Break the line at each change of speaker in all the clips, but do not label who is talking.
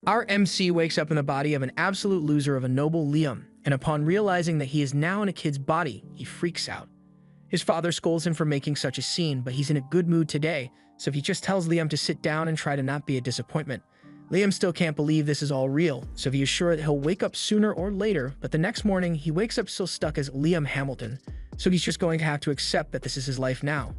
Our MC wakes up in the body of an absolute loser of a noble Liam, and upon realizing that he is now in a kid's body, he freaks out. His father scolds him for making such a scene, but he's in a good mood today, so he just tells Liam to sit down and try to not be a disappointment. Liam still can't believe this is all real, so he is sure that he'll wake up sooner or later, but the next morning he wakes up still stuck as Liam Hamilton, so he's just going to have to accept that this is his life now.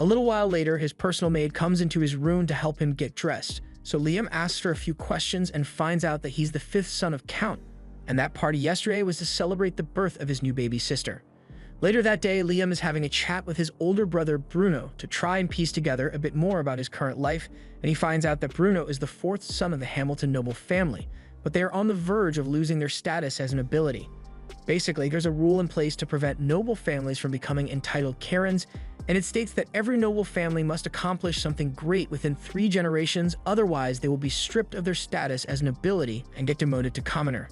A little while later, his personal maid comes into his room to help him get dressed, so Liam asks her a few questions and finds out that he's the fifth son of Count, and that party yesterday was to celebrate the birth of his new baby sister. Later that day, Liam is having a chat with his older brother Bruno to try and piece together a bit more about his current life, and he finds out that Bruno is the fourth son of the Hamilton noble family, but they are on the verge of losing their status as an nobility. Basically, there's a rule in place to prevent noble families from becoming entitled Karens, and it states that every noble family must accomplish something great within 3 generations, otherwise they will be stripped of their status as nobility and get demoted to commoner.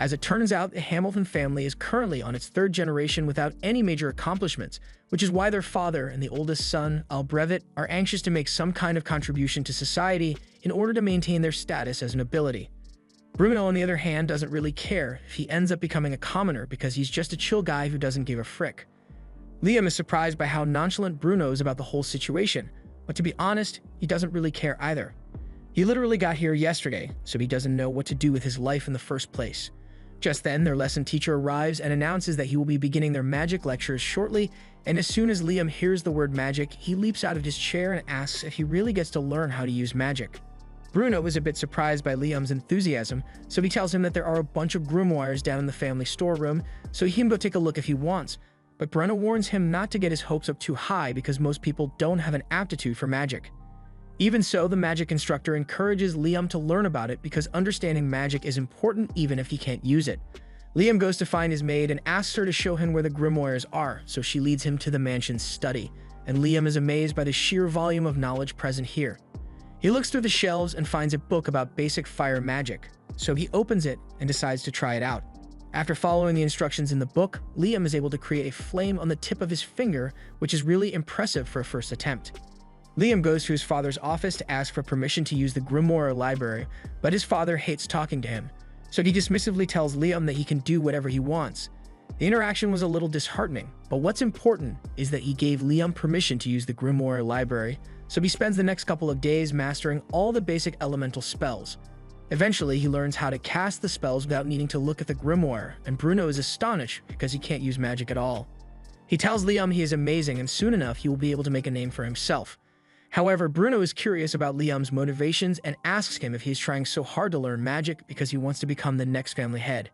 As it turns out, the Hamilton family is currently on its 3rd generation without any major accomplishments, which is why their father and the oldest son, Albrevet, are anxious to make some kind of contribution to society in order to maintain their status as nobility. Bruno, on the other hand, doesn't really care if he ends up becoming a commoner because he's just a chill guy who doesn't give a frick. Liam is surprised by how nonchalant Bruno is about the whole situation, but to be honest, he doesn't really care either. He literally got here yesterday, so he doesn't know what to do with his life in the first place. Just then, their lesson teacher arrives and announces that he will be beginning their magic lectures shortly, and as soon as Liam hears the word magic, he leaps out of his chair and asks if he really gets to learn how to use magic. Bruno is a bit surprised by Liam's enthusiasm, so he tells him that there are a bunch of grimoires down in the family storeroom, so he can go take a look if he wants. But Bruno warns him not to get his hopes up too high because most people don't have an aptitude for magic. Even so, the magic instructor encourages Liam to learn about it because understanding magic is important even if he can't use it. Liam goes to find his maid and asks her to show him where the grimoires are, so she leads him to the mansion's study, and Liam is amazed by the sheer volume of knowledge present here. He looks through the shelves and finds a book about basic fire magic, so he opens it and decides to try it out. After following the instructions in the book, Liam is able to create a flame on the tip of his finger, which is really impressive for a first attempt. Liam goes to his father's office to ask for permission to use the Grimoire library, but his father hates talking to him, so he dismissively tells Liam that he can do whatever he wants. The interaction was a little disheartening, but what's important is that he gave Liam permission to use the Grimoire library, so he spends the next couple of days mastering all the basic elemental spells. Eventually, he learns how to cast the spells without needing to look at the grimoire, and Bruno is astonished because he can't use magic at all. He tells Liam he is amazing and soon enough he will be able to make a name for himself. However, Bruno is curious about Liam's motivations and asks him if he is trying so hard to learn magic because he wants to become the next family head.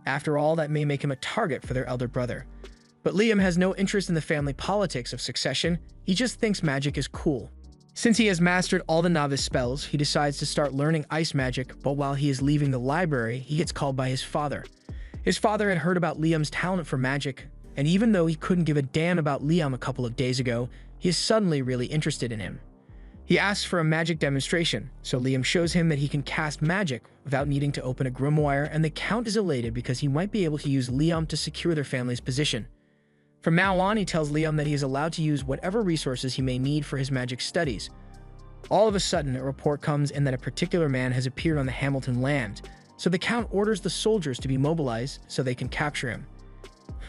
After all, that may make him a target for their elder brother. But Liam has no interest in the family politics of succession, he just thinks magic is cool. Since he has mastered all the novice spells, he decides to start learning ice magic, but while he is leaving the library, he gets called by his father. His father had heard about Liam's talent for magic, and even though he couldn't give a damn about Liam a couple of days ago, he is suddenly really interested in him. He asks for a magic demonstration, so Liam shows him that he can cast magic without needing to open a grimoire, and the Count is elated because he might be able to use Liam to secure their family's position. From now on, he tells Liam that he is allowed to use whatever resources he may need for his magic studies. All of a sudden, a report comes in that a particular man has appeared on the Hamilton land, so the Count orders the soldiers to be mobilized so they can capture him.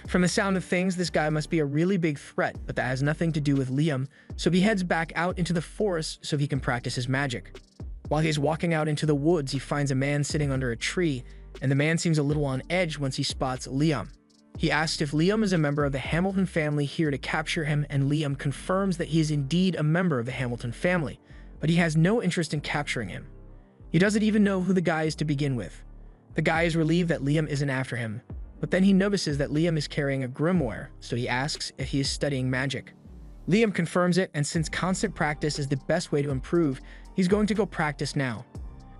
From the sound of things, this guy must be a really big threat, but that has nothing to do with Liam, so he heads back out into the forest so he can practice his magic. While he is walking out into the woods, he finds a man sitting under a tree, and the man seems a little on edge once he spots Liam. He asks if Liam is a member of the Hamilton family here to capture him, and Liam confirms that he is indeed a member of the Hamilton family, but he has no interest in capturing him. He doesn't even know who the guy is to begin with. The guy is relieved that Liam isn't after him, but then he notices that Liam is carrying a grimoire, so he asks if he is studying magic. Liam confirms it, and since constant practice is the best way to improve, he's going to go practice now.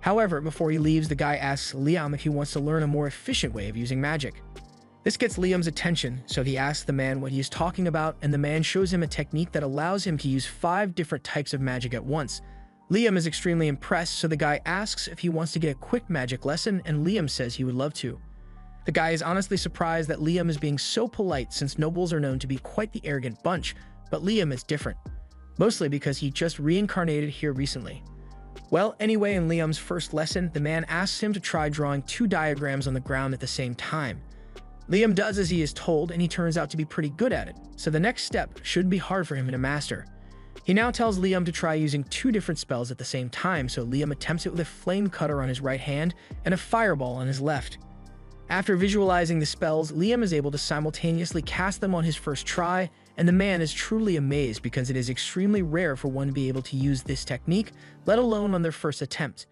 However, before he leaves, the guy asks Liam if he wants to learn a more efficient way of using magic. This gets Liam's attention, so he asks the man what he is talking about, and the man shows him a technique that allows him to use 5 different types of magic at once. Liam is extremely impressed, so the guy asks if he wants to get a quick magic lesson, and Liam says he would love to. The guy is honestly surprised that Liam is being so polite since nobles are known to be quite the arrogant bunch, but Liam is different, mostly because he just reincarnated here recently. Well, anyway, in Liam's first lesson, the man asks him to try drawing 2 diagrams on the ground at the same time. Liam does as he is told, and he turns out to be pretty good at it, so the next step shouldn't be hard for him to master. He now tells Liam to try using 2 different spells at the same time, so Liam attempts it with a flame cutter on his right hand and a fireball on his left. After visualizing the spells, Liam is able to simultaneously cast them on his first try, and the man is truly amazed because it is extremely rare for one to be able to use this technique, let alone on their first attempt.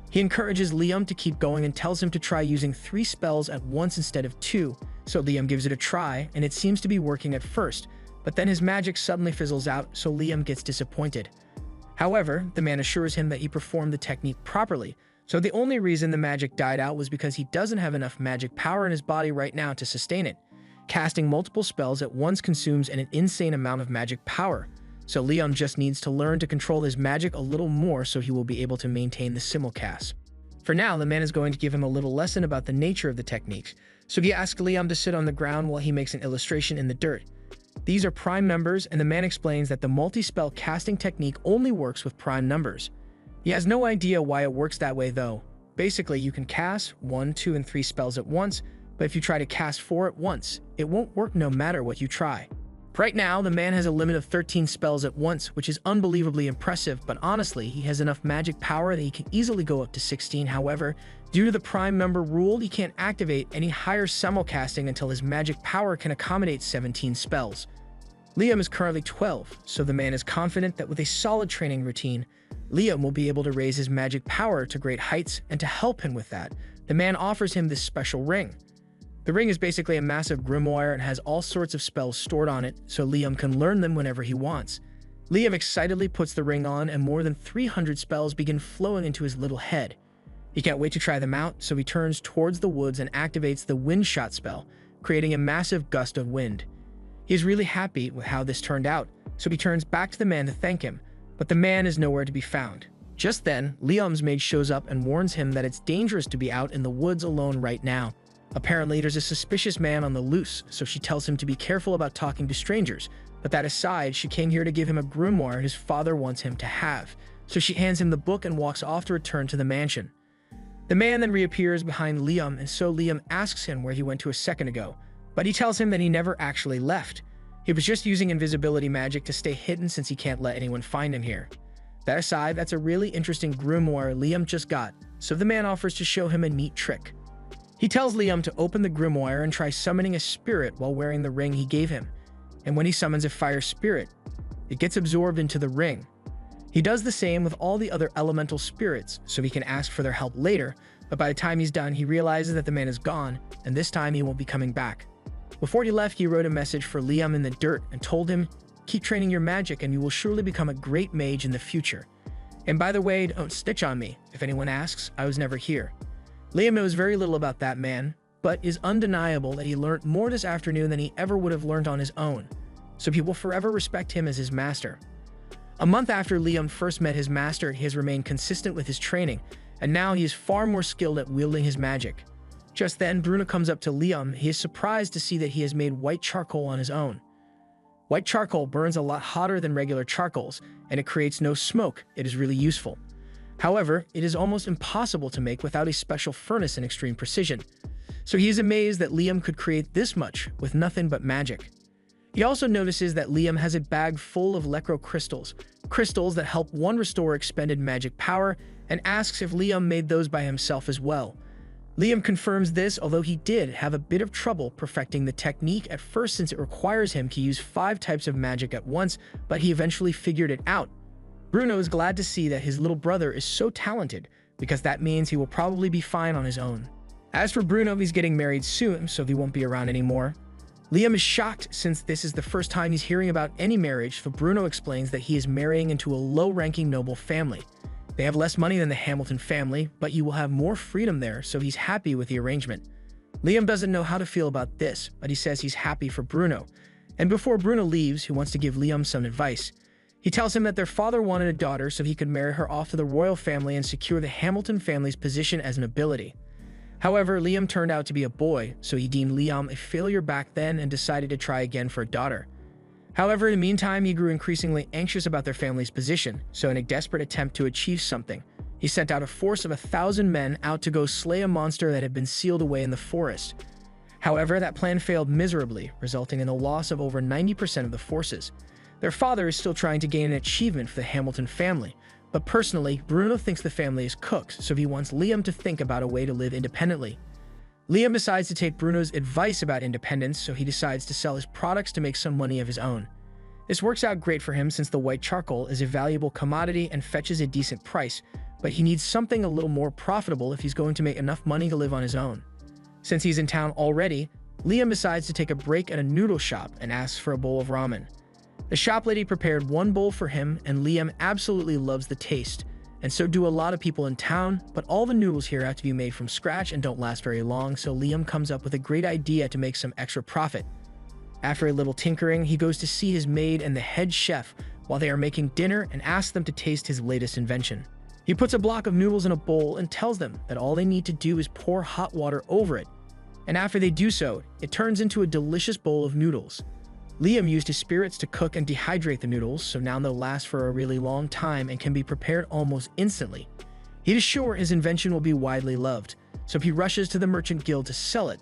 He encourages Liam to keep going and tells him to try using 3 spells at once instead of 2, so Liam gives it a try, and it seems to be working at first, but then his magic suddenly fizzles out, so Liam gets disappointed. However, the man assures him that he performed the technique properly, so the only reason the magic died out was because he doesn't have enough magic power in his body right now to sustain it. Casting multiple spells at once consumes an insane amount of magic power, so Liam just needs to learn to control his magic a little more so he will be able to maintain the simulcast. For now, the man is going to give him a little lesson about the nature of the techniques, so he asks Liam to sit on the ground while he makes an illustration in the dirt. These are prime numbers, and the man explains that the multi-spell casting technique only works with prime numbers. He has no idea why it works that way though. Basically, you can cast 1, 2, and 3 spells at once, but if you try to cast 4 at once, it won't work no matter what you try. Right now, the man has a limit of 13 spells at once, which is unbelievably impressive, but honestly, he has enough magic power that he can easily go up to 16. However, due to the prime number rule, he can't activate any higher simulcasting until his magic power can accommodate 17 spells. Liam is currently 12, so the man is confident that with a solid training routine, Liam will be able to raise his magic power to great heights, and to help him with that, the man offers him this special ring. The ring is basically a massive grimoire and has all sorts of spells stored on it, so Liam can learn them whenever he wants. Liam excitedly puts the ring on, and more than 300 spells begin flowing into his little head. He can't wait to try them out, so he turns towards the woods and activates the wind shot spell, creating a massive gust of wind. He is really happy with how this turned out, so he turns back to the man to thank him, but the man is nowhere to be found. Just then, Liam's maid shows up and warns him that it's dangerous to be out in the woods alone right now. Apparently, there's a suspicious man on the loose, so she tells him to be careful about talking to strangers, but that aside, she came here to give him a grimoire his father wants him to have, so she hands him the book and walks off to return to the mansion. The man then reappears behind Liam, and so Liam asks him where he went to a second ago, but he tells him that he never actually left. He was just using invisibility magic to stay hidden since he can't let anyone find him here. That aside, that's a really interesting grimoire Liam just got, so the man offers to show him a neat trick. He tells Liam to open the grimoire and try summoning a spirit while wearing the ring he gave him, and when he summons a fire spirit, it gets absorbed into the ring. He does the same with all the other elemental spirits, so he can ask for their help later, but by the time he's done, he realizes that the man is gone, and this time he won't be coming back. Before he left, he wrote a message for Liam in the dirt and told him, "Keep training your magic and you will surely become a great mage in the future. And by the way, don't snitch on me. If anyone asks, I was never here." Liam knows very little about that man, but is undeniable that he learned more this afternoon than he ever would have learned on his own, so he will forever respect him as his master. A month after Liam first met his master, he has remained consistent with his training, and now he is far more skilled at wielding his magic. Just then, Bruno comes up to Liam. He is surprised to see that he has made white charcoal on his own. White charcoal burns a lot hotter than regular charcoals, and it creates no smoke. It is really useful. However, it is almost impossible to make without a special furnace and extreme precision. So he is amazed that Liam could create this much with nothing but magic. He also notices that Liam has a bag full of Lecro crystals, crystals that help one restore expended magic power, and asks if Liam made those by himself as well. Liam confirms this, although he did have a bit of trouble perfecting the technique at first since it requires him to use 5 types of magic at once, but he eventually figured it out. Bruno is glad to see that his little brother is so talented, because that means he will probably be fine on his own. As for Bruno, he's getting married soon, so he won't be around anymore. Liam is shocked since this is the first time he's hearing about any marriage, so Bruno explains that he is marrying into a low-ranking noble family. They have less money than the Hamilton family, but you will have more freedom there, so he's happy with the arrangement. Liam doesn't know how to feel about this, but he says he's happy for Bruno. And before Bruno leaves, he wants to give Liam some advice. He tells him that their father wanted a daughter so he could marry her off to the royal family and secure the Hamilton family's position as nobility. However, Liam turned out to be a boy, so he deemed Liam a failure back then and decided to try again for a daughter. However, in the meantime, he grew increasingly anxious about their family's position, so in a desperate attempt to achieve something, He sent out a force of 1,000 men out to go slay a monster that had been sealed away in the forest. However, that plan failed miserably, resulting in the loss of over 90% of the forces. Their father is still trying to gain an achievement for the Hamilton family, but personally, Bruno thinks the family is cooked, so he wants Liam to think about a way to live independently. Liam decides to take Bruno's advice about independence, so he decides to sell his products to make some money of his own. This works out great for him since the white charcoal is a valuable commodity and fetches a decent price, but he needs something a little more profitable if he's going to make enough money to live on his own. Since he's in town already, Liam decides to take a break at a noodle shop and asks for a bowl of ramen. The shop lady prepared one bowl for him, and Liam absolutely loves the taste, and so do a lot of people in town, but all the noodles here have to be made from scratch and don't last very long, so Liam comes up with a great idea to make some extra profit. After a little tinkering, he goes to see his maid and the head chef while they are making dinner and asks them to taste his latest invention. He puts a block of noodles in a bowl and tells them that all they need to do is pour hot water over it, and after they do so, it turns into a delicious bowl of noodles. Liam used his spirits to cook and dehydrate the noodles, so now they'll last for a really long time and can be prepared almost instantly. He is sure his invention will be widely loved, so he rushes to the Merchant Guild to sell it.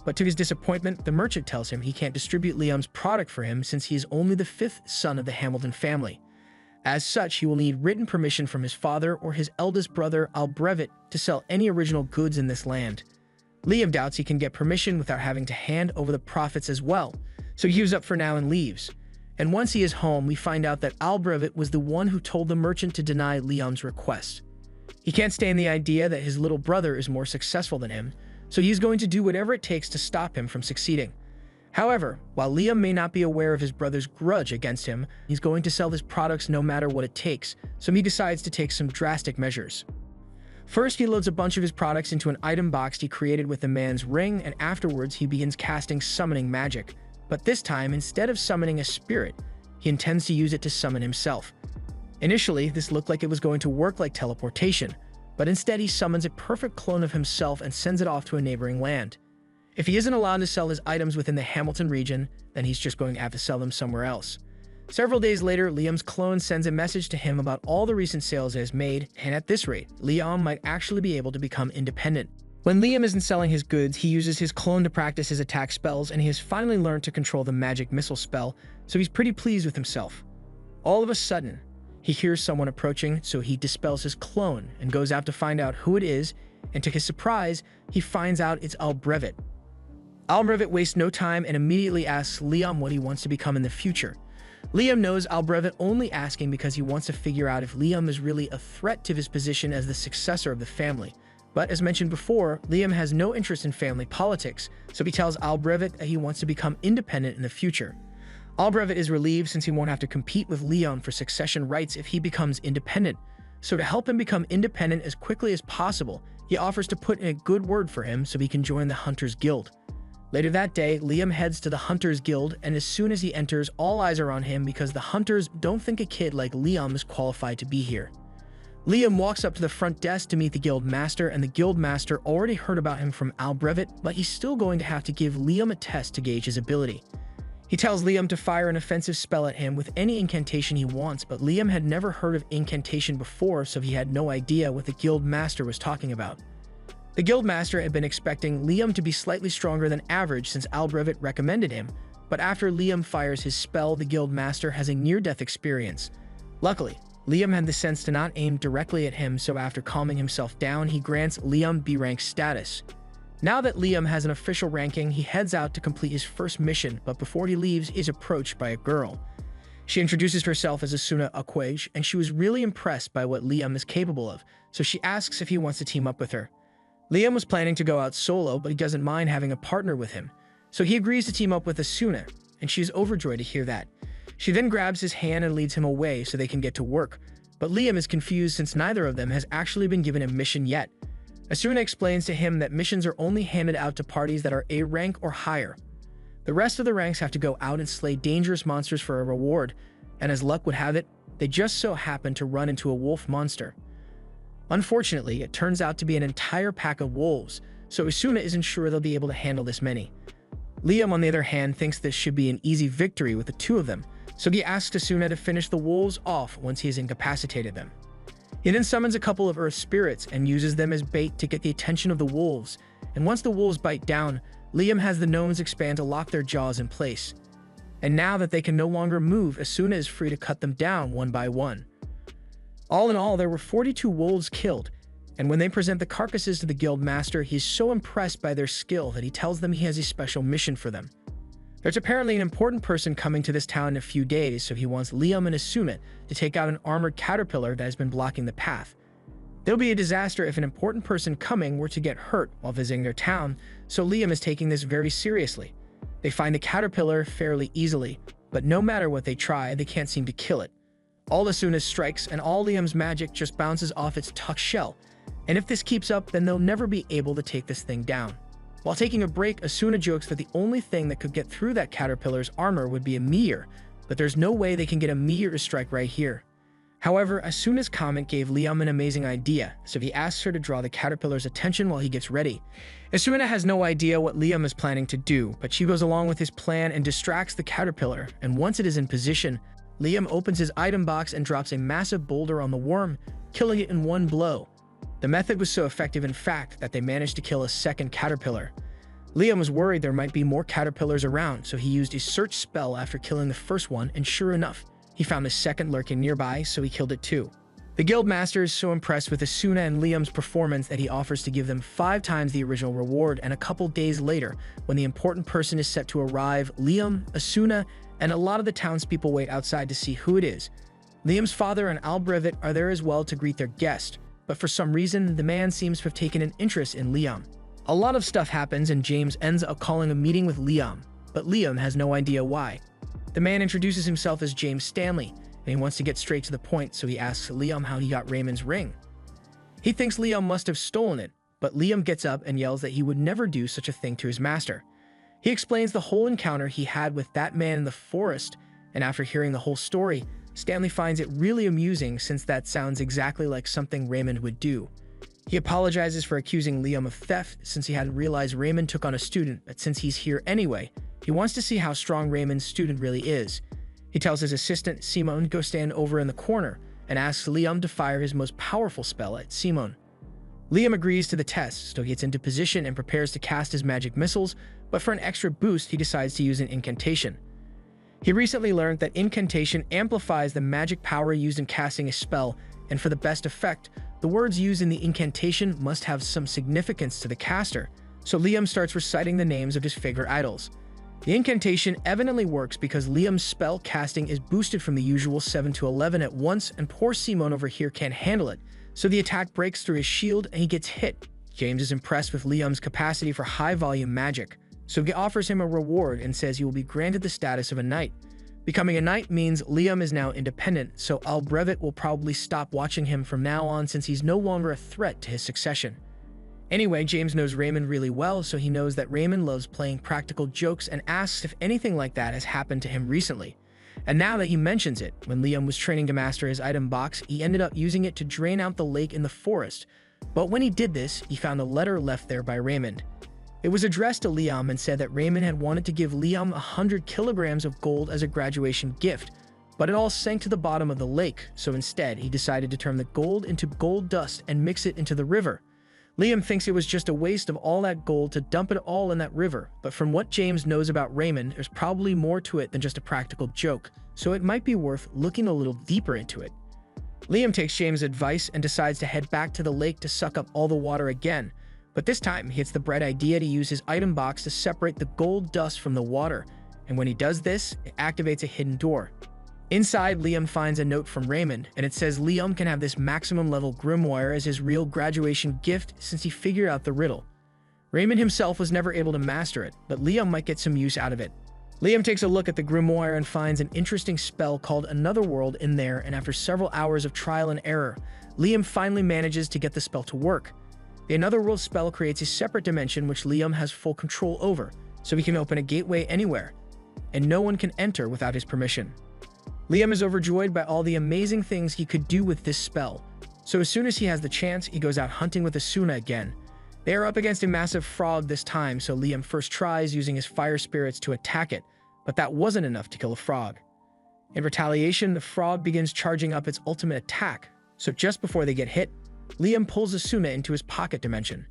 But to his disappointment, the merchant tells him he can't distribute Liam's product for him since he is only the 5th son of the Hamilton family. As such, he will need written permission from his father or his eldest brother Albrevet to sell any original goods in this land. Liam doubts he can get permission without having to hand over the profits as well, so he gives up for now and leaves. And once he is home, we find out that Albrevet was the one who told the merchant to deny Liam's request. He can't stand the idea that his little brother is more successful than him, so he's going to do whatever it takes to stop him from succeeding. However, while Liam may not be aware of his brother's grudge against him, he's going to sell his products no matter what it takes, so he decides to take some drastic measures. First, he loads a bunch of his products into an item box he created with the man's ring, and afterwards he begins casting summoning magic. But this time, instead of summoning a spirit, he intends to use it to summon himself. Initially, this looked like it was going to work like teleportation, but instead he summons a perfect clone of himself and sends it off to a neighboring land. If he isn't allowed to sell his items within the Hamilton region, then he's just going to have to sell them somewhere else. Several days later, Liam's clone sends a message to him about all the recent sales it has made, and at this rate, Liam might actually be able to become independent. When Liam isn't selling his goods, he uses his clone to practice his attack spells, and he has finally learned to control the magic missile spell, so he's pretty pleased with himself. All of a sudden, he hears someone approaching, so he dispels his clone and goes out to find out who it is, and to his surprise, he finds out it's Albrevet. Albrevet wastes no time and immediately asks Liam what he wants to become in the future. Liam knows Albrevet only asking because he wants to figure out if Liam is really a threat to his position as the successor of the family. But as mentioned before, Liam has no interest in family politics, so he tells Albrevet that he wants to become independent in the future. Albrevet is relieved since he won't have to compete with Liam for succession rights if he becomes independent. So to help him become independent as quickly as possible, he offers to put in a good word for him so he can join the Hunters Guild. Later that day, Liam heads to the Hunters Guild, and as soon as he enters, all eyes are on him because the Hunters don't think a kid like Liam is qualified to be here. Liam walks up to the front desk to meet the guild master, and the guild master already heard about him from Albrevet, but he's still going to have to give Liam a test to gauge his ability. He tells Liam to fire an offensive spell at him with any incantation he wants, but Liam had never heard of incantation before, so he had no idea what the guild master was talking about. The guild master had been expecting Liam to be slightly stronger than average since Albrevet recommended him, but after Liam fires his spell, the guild master has a near-death experience. Luckily, Liam had the sense to not aim directly at him, so after calming himself down, he grants Liam B-rank status. Now that Liam has an official ranking, he heads out to complete his first mission, but before he leaves, he is approached by a girl. She introduces herself as Asuna Aquage, and she was really impressed by what Liam is capable of, so she asks if he wants to team up with her. Liam was planning to go out solo, but he doesn't mind having a partner with him, so he agrees to team up with Asuna, and she is overjoyed to hear that. She then grabs his hand and leads him away so they can get to work, but Liam is confused since neither of them has actually been given a mission yet. Asuna explains to him that missions are only handed out to parties that are A rank or higher. The rest of the ranks have to go out and slay dangerous monsters for a reward, and as luck would have it, they just so happen to run into a wolf monster. Unfortunately, it turns out to be an entire pack of wolves, so Asuna isn't sure they'll be able to handle this many. Liam, on the other hand, thinks this should be an easy victory with the two of them, so he asks Asuna to finish the wolves off once he has incapacitated them. He then summons a couple of earth spirits and uses them as bait to get the attention of the wolves, and once the wolves bite down, Liam has the gnomes expand to lock their jaws in place. And now that they can no longer move, Asuna is free to cut them down one by one. All in all, there were 42 wolves killed, and when they present the carcasses to the guild master, he is so impressed by their skill that he tells them he has a special mission for them. There's apparently an important person coming to this town in a few days, so he wants Liam and Asuna to take out an armored caterpillar that has been blocking the path. There'll be a disaster if an important person coming were to get hurt while visiting their town, so Liam is taking this very seriously. They find the caterpillar fairly easily, but no matter what they try, they can't seem to kill it. All Asuna strikes, and all Liam's magic just bounces off its tucked shell, and if this keeps up, then they'll never be able to take this thing down. While taking a break, Asuna jokes that the only thing that could get through that caterpillar's armor would be a meteor, but there's no way they can get a meteor to strike right here. However, Asuna's comment gave Liam an amazing idea, so he asks her to draw the caterpillar's attention while he gets ready. Asuna has no idea what Liam is planning to do, but she goes along with his plan and distracts the caterpillar, and once it is in position, Liam opens his item box and drops a massive boulder on the worm, killing it in one blow. The method was so effective, in fact, that they managed to kill a second caterpillar. Liam was worried there might be more caterpillars around, so he used his search spell after killing the first one, and sure enough, he found the second lurking nearby, so he killed it too. The guild master is so impressed with Asuna and Liam's performance that he offers to give them 5 times the original reward, and a couple days later, when the important person is set to arrive, Liam, Asuna, and a lot of the townspeople wait outside to see who it is. Liam's father and Albrevit are there as well to greet their guest, but for some reason, the man seems to have taken an interest in Liam. A lot of stuff happens and James ends up calling a meeting with Liam, but Liam has no idea why. The man introduces himself as James Stanley, and he wants to get straight to the point, so he asks Liam how he got Raymond's ring. He thinks Liam must have stolen it, but Liam gets up and yells that he would never do such a thing to his master. He explains the whole encounter he had with that man in the forest, and after hearing the whole story, Stanley finds it really amusing since that sounds exactly like something Raymond would do. He apologizes for accusing Liam of theft since he hadn't realized Raymond took on a student, but since he's here anyway, he wants to see how strong Raymond's student really is. He tells his assistant, Simon, to go stand over in the corner and asks Liam to fire his most powerful spell at Simon. Liam agrees to the test, so he gets into position and prepares to cast his magic missiles, but for an extra boost, he decides to use an incantation. He recently learned that incantation amplifies the magic power used in casting a spell, and for the best effect, the words used in the incantation must have some significance to the caster, so Liam starts reciting the names of his favorite idols. The incantation evidently works because Liam's spell casting is boosted from the usual 7 to 11 at once, and poor Simon over here can't handle it, so the attack breaks through his shield and he gets hit. James is impressed with Liam's capacity for high-volume magic, so he offers him a reward and says he will be granted the status of a knight. Becoming a knight means Liam is now independent, so Albrevit will probably stop watching him from now on since he's no longer a threat to his succession. Anyway, James knows Raymond really well, so he knows that Raymond loves playing practical jokes and asks if anything like that has happened to him recently. And now that he mentions it, when Liam was training to master his item box, he ended up using it to drain out the lake in the forest. But when he did this, he found a letter left there by Raymond. It was addressed to Liam and said that Raymond had wanted to give Liam 100 kilograms of gold as a graduation gift, but it all sank to the bottom of the lake, so instead he decided to turn the gold into gold dust and mix it into the river. Liam thinks it was just a waste of all that gold to dump it all in that river, but from what James knows about Raymond, there's probably more to it than just a practical joke, so it might be worth looking a little deeper into it. Liam takes James' advice and decides to head back to the lake to suck up all the water again, but this time he gets the bright idea to use his item box to separate the gold dust from the water, and when he does this, it activates a hidden door. Inside, Liam finds a note from Raymond, and it says Liam can have this maximum level grimoire as his real graduation gift since he figured out the riddle. Raymond himself was never able to master it, but Liam might get some use out of it. Liam takes a look at the grimoire and finds an interesting spell called Another World in there, and after several hours of trial and error, Liam finally manages to get the spell to work. The Another World spell creates a separate dimension which Liam has full control over, so he can open a gateway anywhere, and no one can enter without his permission. Liam is overjoyed by all the amazing things he could do with this spell, so as soon as he has the chance, he goes out hunting with Asuna again. They are up against a massive frog this time, so Liam first tries using his fire spirits to attack it, but that wasn't enough to kill the frog. In retaliation, the frog begins charging up its ultimate attack, So just before they get hit, Liam pulls Asuna into his pocket dimension.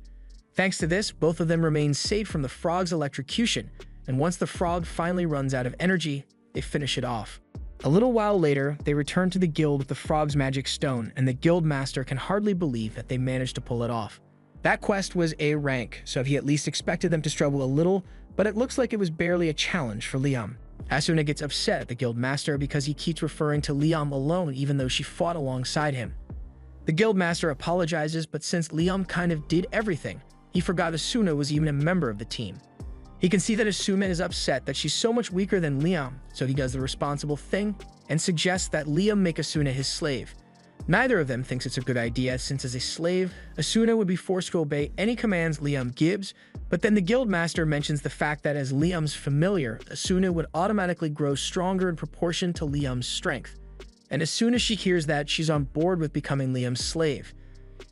Thanks to this, both of them remain safe from the frog's electrocution, and once the frog finally runs out of energy, they finish it off. A little while later, they return to the guild with the frog's magic stone, and the guild master can hardly believe that they managed to pull it off. That quest was A rank, so he at least expected them to struggle a little, but it looks like it was barely a challenge for Liam. Asuna gets upset at the guild master because he keeps referring to Liam alone even though she fought alongside him. The guild master apologizes, but since Liam kind of did everything, he forgot Asuna was even a member of the team. He can see that Asuna is upset that she's so much weaker than Liam, so he does the responsible thing and suggests that Liam make Asuna his slave. Neither of them thinks it's a good idea, since as a slave, Asuna would be forced to obey any commands Liam gives, but then the guild master mentions the fact that as Liam's familiar, Asuna would automatically grow stronger in proportion to Liam's strength. And as soon as she hears that, she's on board with becoming Liam's slave.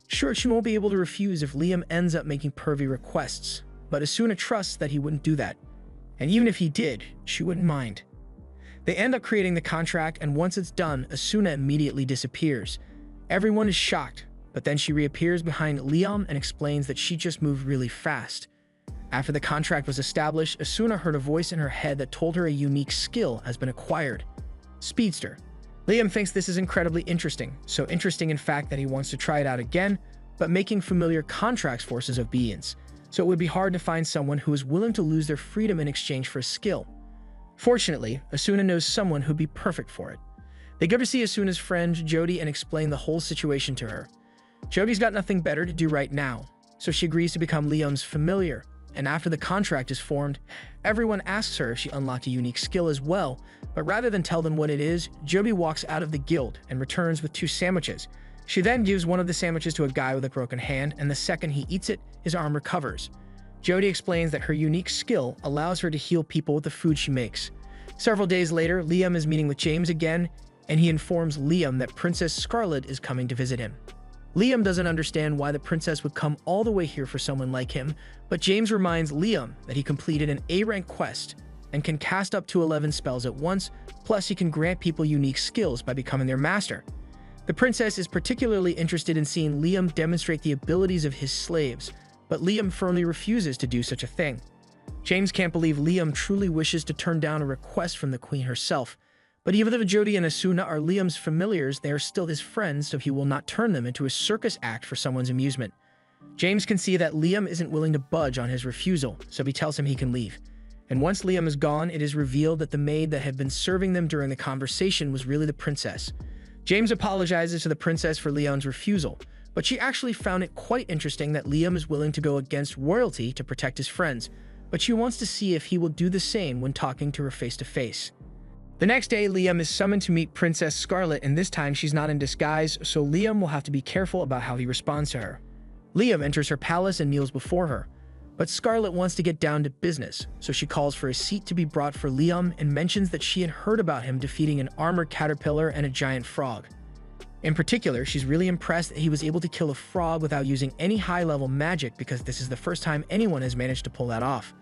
Sure, she won't be able to refuse if Liam ends up making pervy requests, but Asuna trusts that he wouldn't do that. And even if he did, she wouldn't mind. They end up creating the contract, and once it's done, Asuna immediately disappears. Everyone is shocked, but then she reappears behind Liam and explains that she just moved really fast. After the contract was established, Asuna heard a voice in her head that told her a unique skill has been acquired. Speedster. Liam thinks this is incredibly interesting, so interesting in fact that he wants to try it out again, but making familiar contracts forces obedience, so it would be hard to find someone who is willing to lose their freedom in exchange for a skill. Fortunately, Asuna knows someone who'd be perfect for it. They go to see Asuna's friend, Jody, and explain the whole situation to her. Jody's got nothing better to do right now, so she agrees to become Liam's familiar, and after the contract is formed, everyone asks her if she unlocked a unique skill as well, but rather than tell them what it is, Jody walks out of the guild and returns with 2 sandwiches. She then gives one of the sandwiches to a guy with a broken hand, and the second he eats it, his arm recovers. Jody explains that her unique skill allows her to heal people with the food she makes. Several days later, Liam is meeting with James again, and he informs Liam that Princess Scarlet is coming to visit him. Liam doesn't understand why the princess would come all the way here for someone like him, but James reminds Liam that he completed an A-rank quest and can cast up to 11 spells at once, plus he can grant people unique skills by becoming their master. The princess is particularly interested in seeing Liam demonstrate the abilities of his slaves, but Liam firmly refuses to do such a thing. James can't believe Liam truly wishes to turn down a request from the queen herself, but even though Jody and Asuna are Liam's familiars, they are still his friends, so he will not turn them into a circus act for someone's amusement. James can see that Liam isn't willing to budge on his refusal, so he tells him he can leave. And once Liam is gone, it is revealed that the maid that had been serving them during the conversation was really the princess. James apologizes to the princess for Liam's refusal, but she actually found it quite interesting that Liam is willing to go against royalty to protect his friends, but she wants to see if he will do the same when talking to her face to face. The next day, Liam is summoned to meet Princess Scarlet, and this time she's not in disguise, so Liam will have to be careful about how he responds to her. Liam enters her palace and kneels before her, but Scarlet wants to get down to business, so she calls for a seat to be brought for Liam and mentions that she had heard about him defeating an armored caterpillar and a giant frog. In particular, she's really impressed that he was able to kill a frog without using any high-level magic, because this is the first time anyone has managed to pull that off.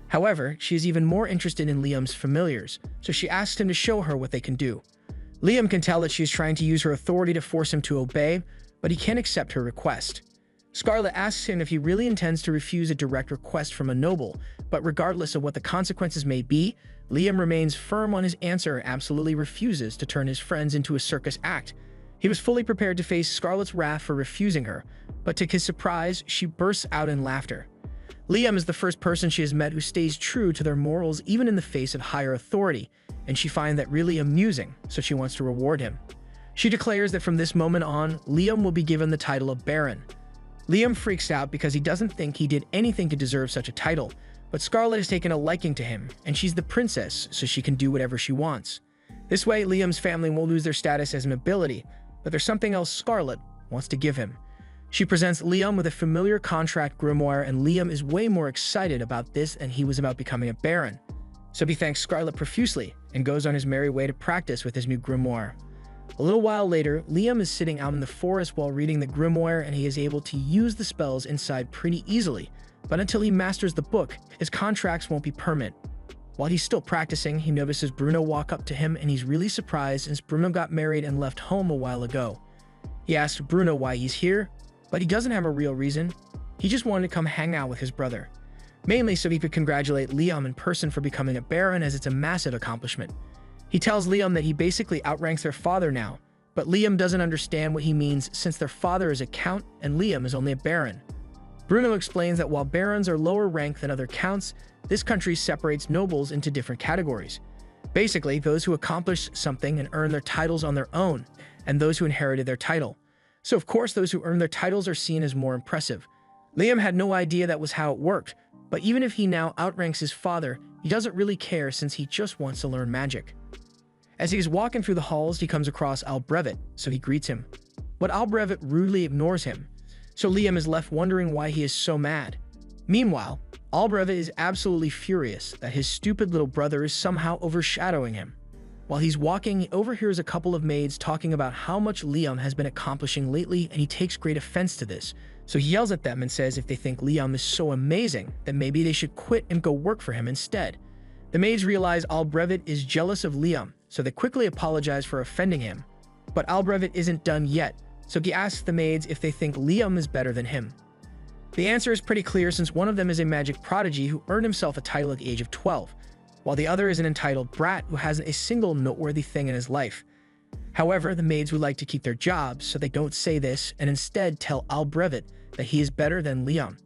However, she is even more interested in Liam's familiars, so she asks him to show her what they can do. Liam can tell that she is trying to use her authority to force him to obey, but he can't accept her request. Scarlet asks him if he really intends to refuse a direct request from a noble, but regardless of what the consequences may be, Liam remains firm on his answer and absolutely refuses to turn his friends into a circus act. He was fully prepared to face Scarlet's wrath for refusing her, but to his surprise, she bursts out in laughter. Liam is the first person she has met who stays true to their morals even in the face of higher authority, and she finds that really amusing, so she wants to reward him. She declares that from this moment on, Liam will be given the title of Baron. Liam freaks out because he doesn't think he did anything to deserve such a title, but Scarlet has taken a liking to him, and she's the princess, so she can do whatever she wants. This way, Liam's family won't lose their status as nobility, but there's something else Scarlet wants to give him. She presents Liam with a familiar contract grimoire, and Liam is way more excited about this than he was about becoming a baron. So he thanks Scarlet profusely and goes on his merry way to practice with his new grimoire. A little while later, Liam is sitting out in the forest while reading the grimoire, and he is able to use the spells inside pretty easily, but until he masters the book, his contracts won't be permanent. While he's still practicing, he notices Bruno walk up to him, and he's really surprised since Bruno got married and left home a while ago. He asks Bruno why he's here, but he doesn't have a real reason. He just wanted to come hang out with his brother, mainly so he could congratulate Liam in person for becoming a Baron, as it's a massive accomplishment. He tells Liam that he basically outranks their father now, but Liam doesn't understand what he means since their father is a count and Liam is only a Baron. Bruno explains that while Barons are lower ranked than other counts, this country separates nobles into different categories. Basically, those who accomplish something and earn their titles on their own, and those who inherited their title. So of course those who earn their titles are seen as more impressive. Liam had no idea that was how it worked, but even if he now outranks his father, he doesn't really care since he just wants to learn magic. As he's walking through the halls, he comes across Albrevet, so he greets him. But Albrevet rudely ignores him, so Liam is left wondering why he is so mad. Meanwhile, Albrevet is absolutely furious that his stupid little brother is somehow overshadowing him. While he's walking, he overhears a couple of maids talking about how much Liam has been accomplishing lately, and he takes great offense to this. So he yells at them and says if they think Liam is so amazing, then maybe they should quit and go work for him instead. The maids realize Albrevet is jealous of Liam, so they quickly apologize for offending him. But Albrevet isn't done yet, so he asks the maids if they think Liam is better than him. The answer is pretty clear since one of them is a magic prodigy who earned himself a title at the age of 12, while the other is an entitled brat who hasn't a single noteworthy thing in his life. However, the maids would like to keep their jobs, so they don't say this and instead tell Albrevet that he is better than Liam.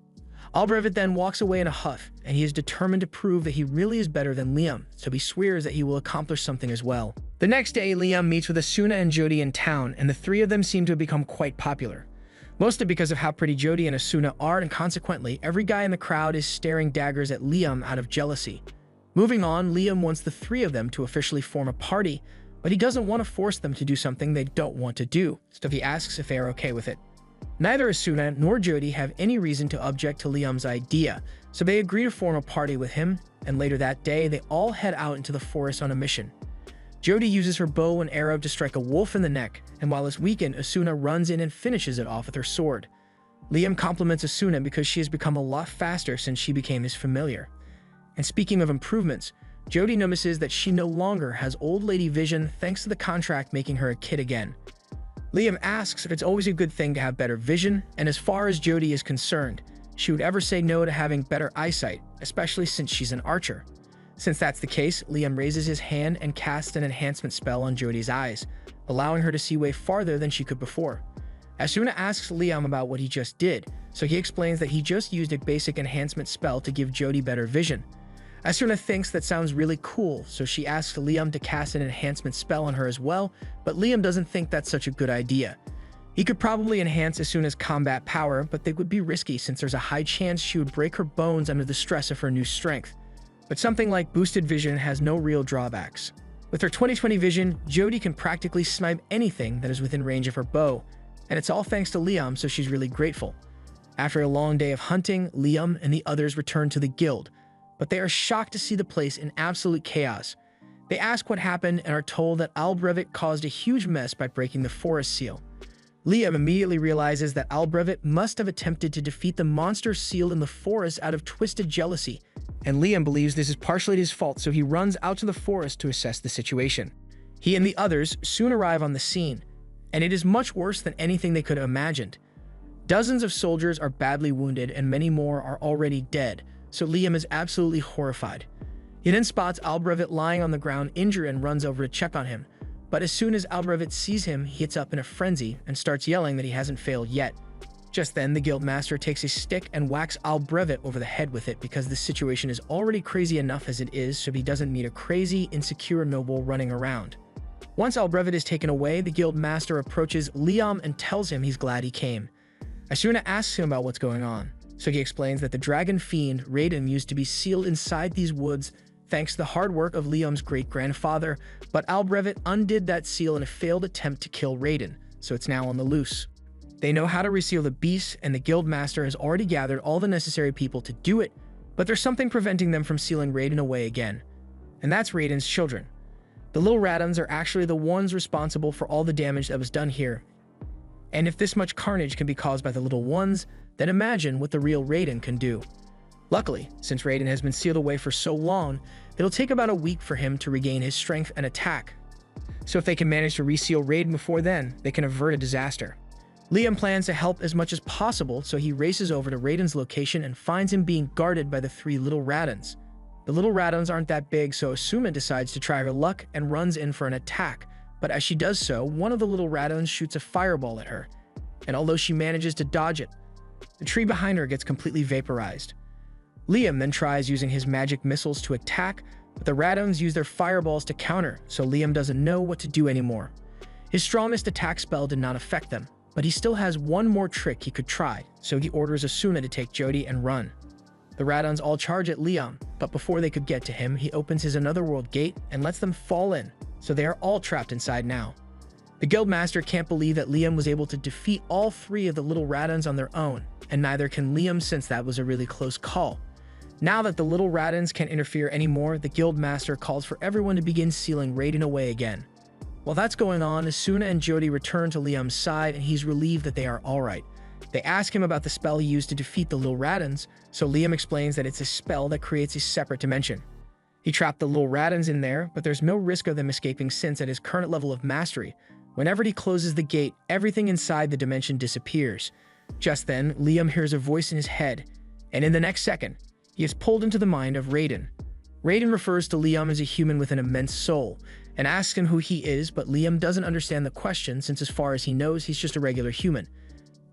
Albrevet then walks away in a huff, and he is determined to prove that he really is better than Liam, so he swears that he will accomplish something as well. The next day, Liam meets with Asuna and Jody in town, and the three of them seem to have become quite popular. Mostly because of how pretty Jody and Asuna are, and consequently, every guy in the crowd is staring daggers at Liam out of jealousy. Moving on, Liam wants the three of them to officially form a party, but he doesn't want to force them to do something they don't want to do, so he asks if they are okay with it. Neither Asuna nor Jody have any reason to object to Liam's idea, so they agree to form a party with him, and later that day, they all head out into the forest on a mission. Jody uses her bow and arrow to strike a wolf in the neck, and while it's weakened, Asuna runs in and finishes it off with her sword. Liam compliments Asuna because she has become a lot faster since she became his familiar. And speaking of improvements, Jody notices that she no longer has old lady vision thanks to the contract making her a kid again. Liam asks if it's always a good thing to have better vision, and as far as Jody is concerned, she would ever say no to having better eyesight, especially since she's an archer. Since that's the case, Liam raises his hand and casts an enhancement spell on Jody's eyes, allowing her to see way farther than she could before. Asuna asks Liam about what he just did, so he explains that he just used a basic enhancement spell to give Jody better vision. Asuna thinks that sounds really cool, so she asks Liam to cast an enhancement spell on her as well, but Liam doesn't think that's such a good idea. He could probably enhance Asuna's combat power, but they would be risky since there's a high chance she would break her bones under the stress of her new strength. But something like boosted vision has no real drawbacks. With her 20/20 vision, Jody can practically snipe anything that is within range of her bow, and it's all thanks to Liam, so she's really grateful. After a long day of hunting, Liam and the others return to the guild, but they are shocked to see the place in absolute chaos. They ask what happened and are told that Albrevet caused a huge mess by breaking the forest seal. Liam immediately realizes that Albrevet must have attempted to defeat the monster seal in the forest out of twisted jealousy, and Liam believes this is partially his fault, so he runs out to the forest to assess the situation. He and the others soon arrive on the scene, and it is much worse than anything they could have imagined. Dozens of soldiers are badly wounded and many more are already dead, so Liam is absolutely horrified. He then spots Albrevet lying on the ground injured and runs over to check on him, but as soon as Albrevet sees him, he gets up in a frenzy and starts yelling that he hasn't failed yet. Just then, the guildmaster takes a stick and whacks Albrevet over the head with it because the situation is already crazy enough as it is, so he doesn't need a crazy, insecure noble running around. Once Albrevet is taken away, the guildmaster approaches Liam and tells him he's glad he came. Asuna asks him about what's going on, so he explains that the dragon fiend Raiden used to be sealed inside these woods thanks to the hard work of Liam's great-grandfather, but Albrevet undid that seal in a failed attempt to kill Raiden, so it's now on the loose. They know how to reseal the beast, and the guildmaster has already gathered all the necessary people to do it, but there's something preventing them from sealing Raiden away again, and that's Raiden's children. The little Radons are actually the ones responsible for all the damage that was done here. And if this much carnage can be caused by the little ones, then imagine what the real Raiden can do. Luckily, since Raiden has been sealed away for so long, it'll take about a week for him to regain his strength and attack. So if they can manage to reseal Raiden before then, they can avert a disaster. Liam plans to help as much as possible, so he races over to Raiden's location and finds him being guarded by the 3 little Radons. The little Radons aren't that big, so Asuma decides to try her luck and runs in for an attack, but as she does so, one of the little Radons shoots a fireball at her, and although she manages to dodge it, the tree behind her gets completely vaporized. Liam then tries using his magic missiles to attack, but the Radons use their fireballs to counter, so Liam doesn't know what to do anymore. His strongest attack spell did not affect them, but he still has one more trick he could try, so he orders Asuna to take Jody and run. The Radons all charge at Liam, but before they could get to him, he opens his Anotherworld gate and lets them fall in, so they are all trapped inside now. The Guildmaster can't believe that Liam was able to defeat all 3 of the little Radons on their own, and neither can Liam since that was a really close call. Now that the little Radons can't interfere anymore, the Guildmaster calls for everyone to begin sealing Raiden away again. While that's going on, Asuna and Jody return to Liam's side and he's relieved that they are alright. They ask him about the spell he used to defeat the little Radons, so Liam explains that it's a spell that creates a separate dimension. He trapped the little Radons in there, but there's no risk of them escaping since at his current level of mastery, whenever he closes the gate, everything inside the dimension disappears. Just then, Liam hears a voice in his head, and in the next second, he is pulled into the mind of Raiden. Raiden refers to Liam as a human with an immense soul, and asks him who he is, but Liam doesn't understand the question since as far as he knows, he's just a regular human.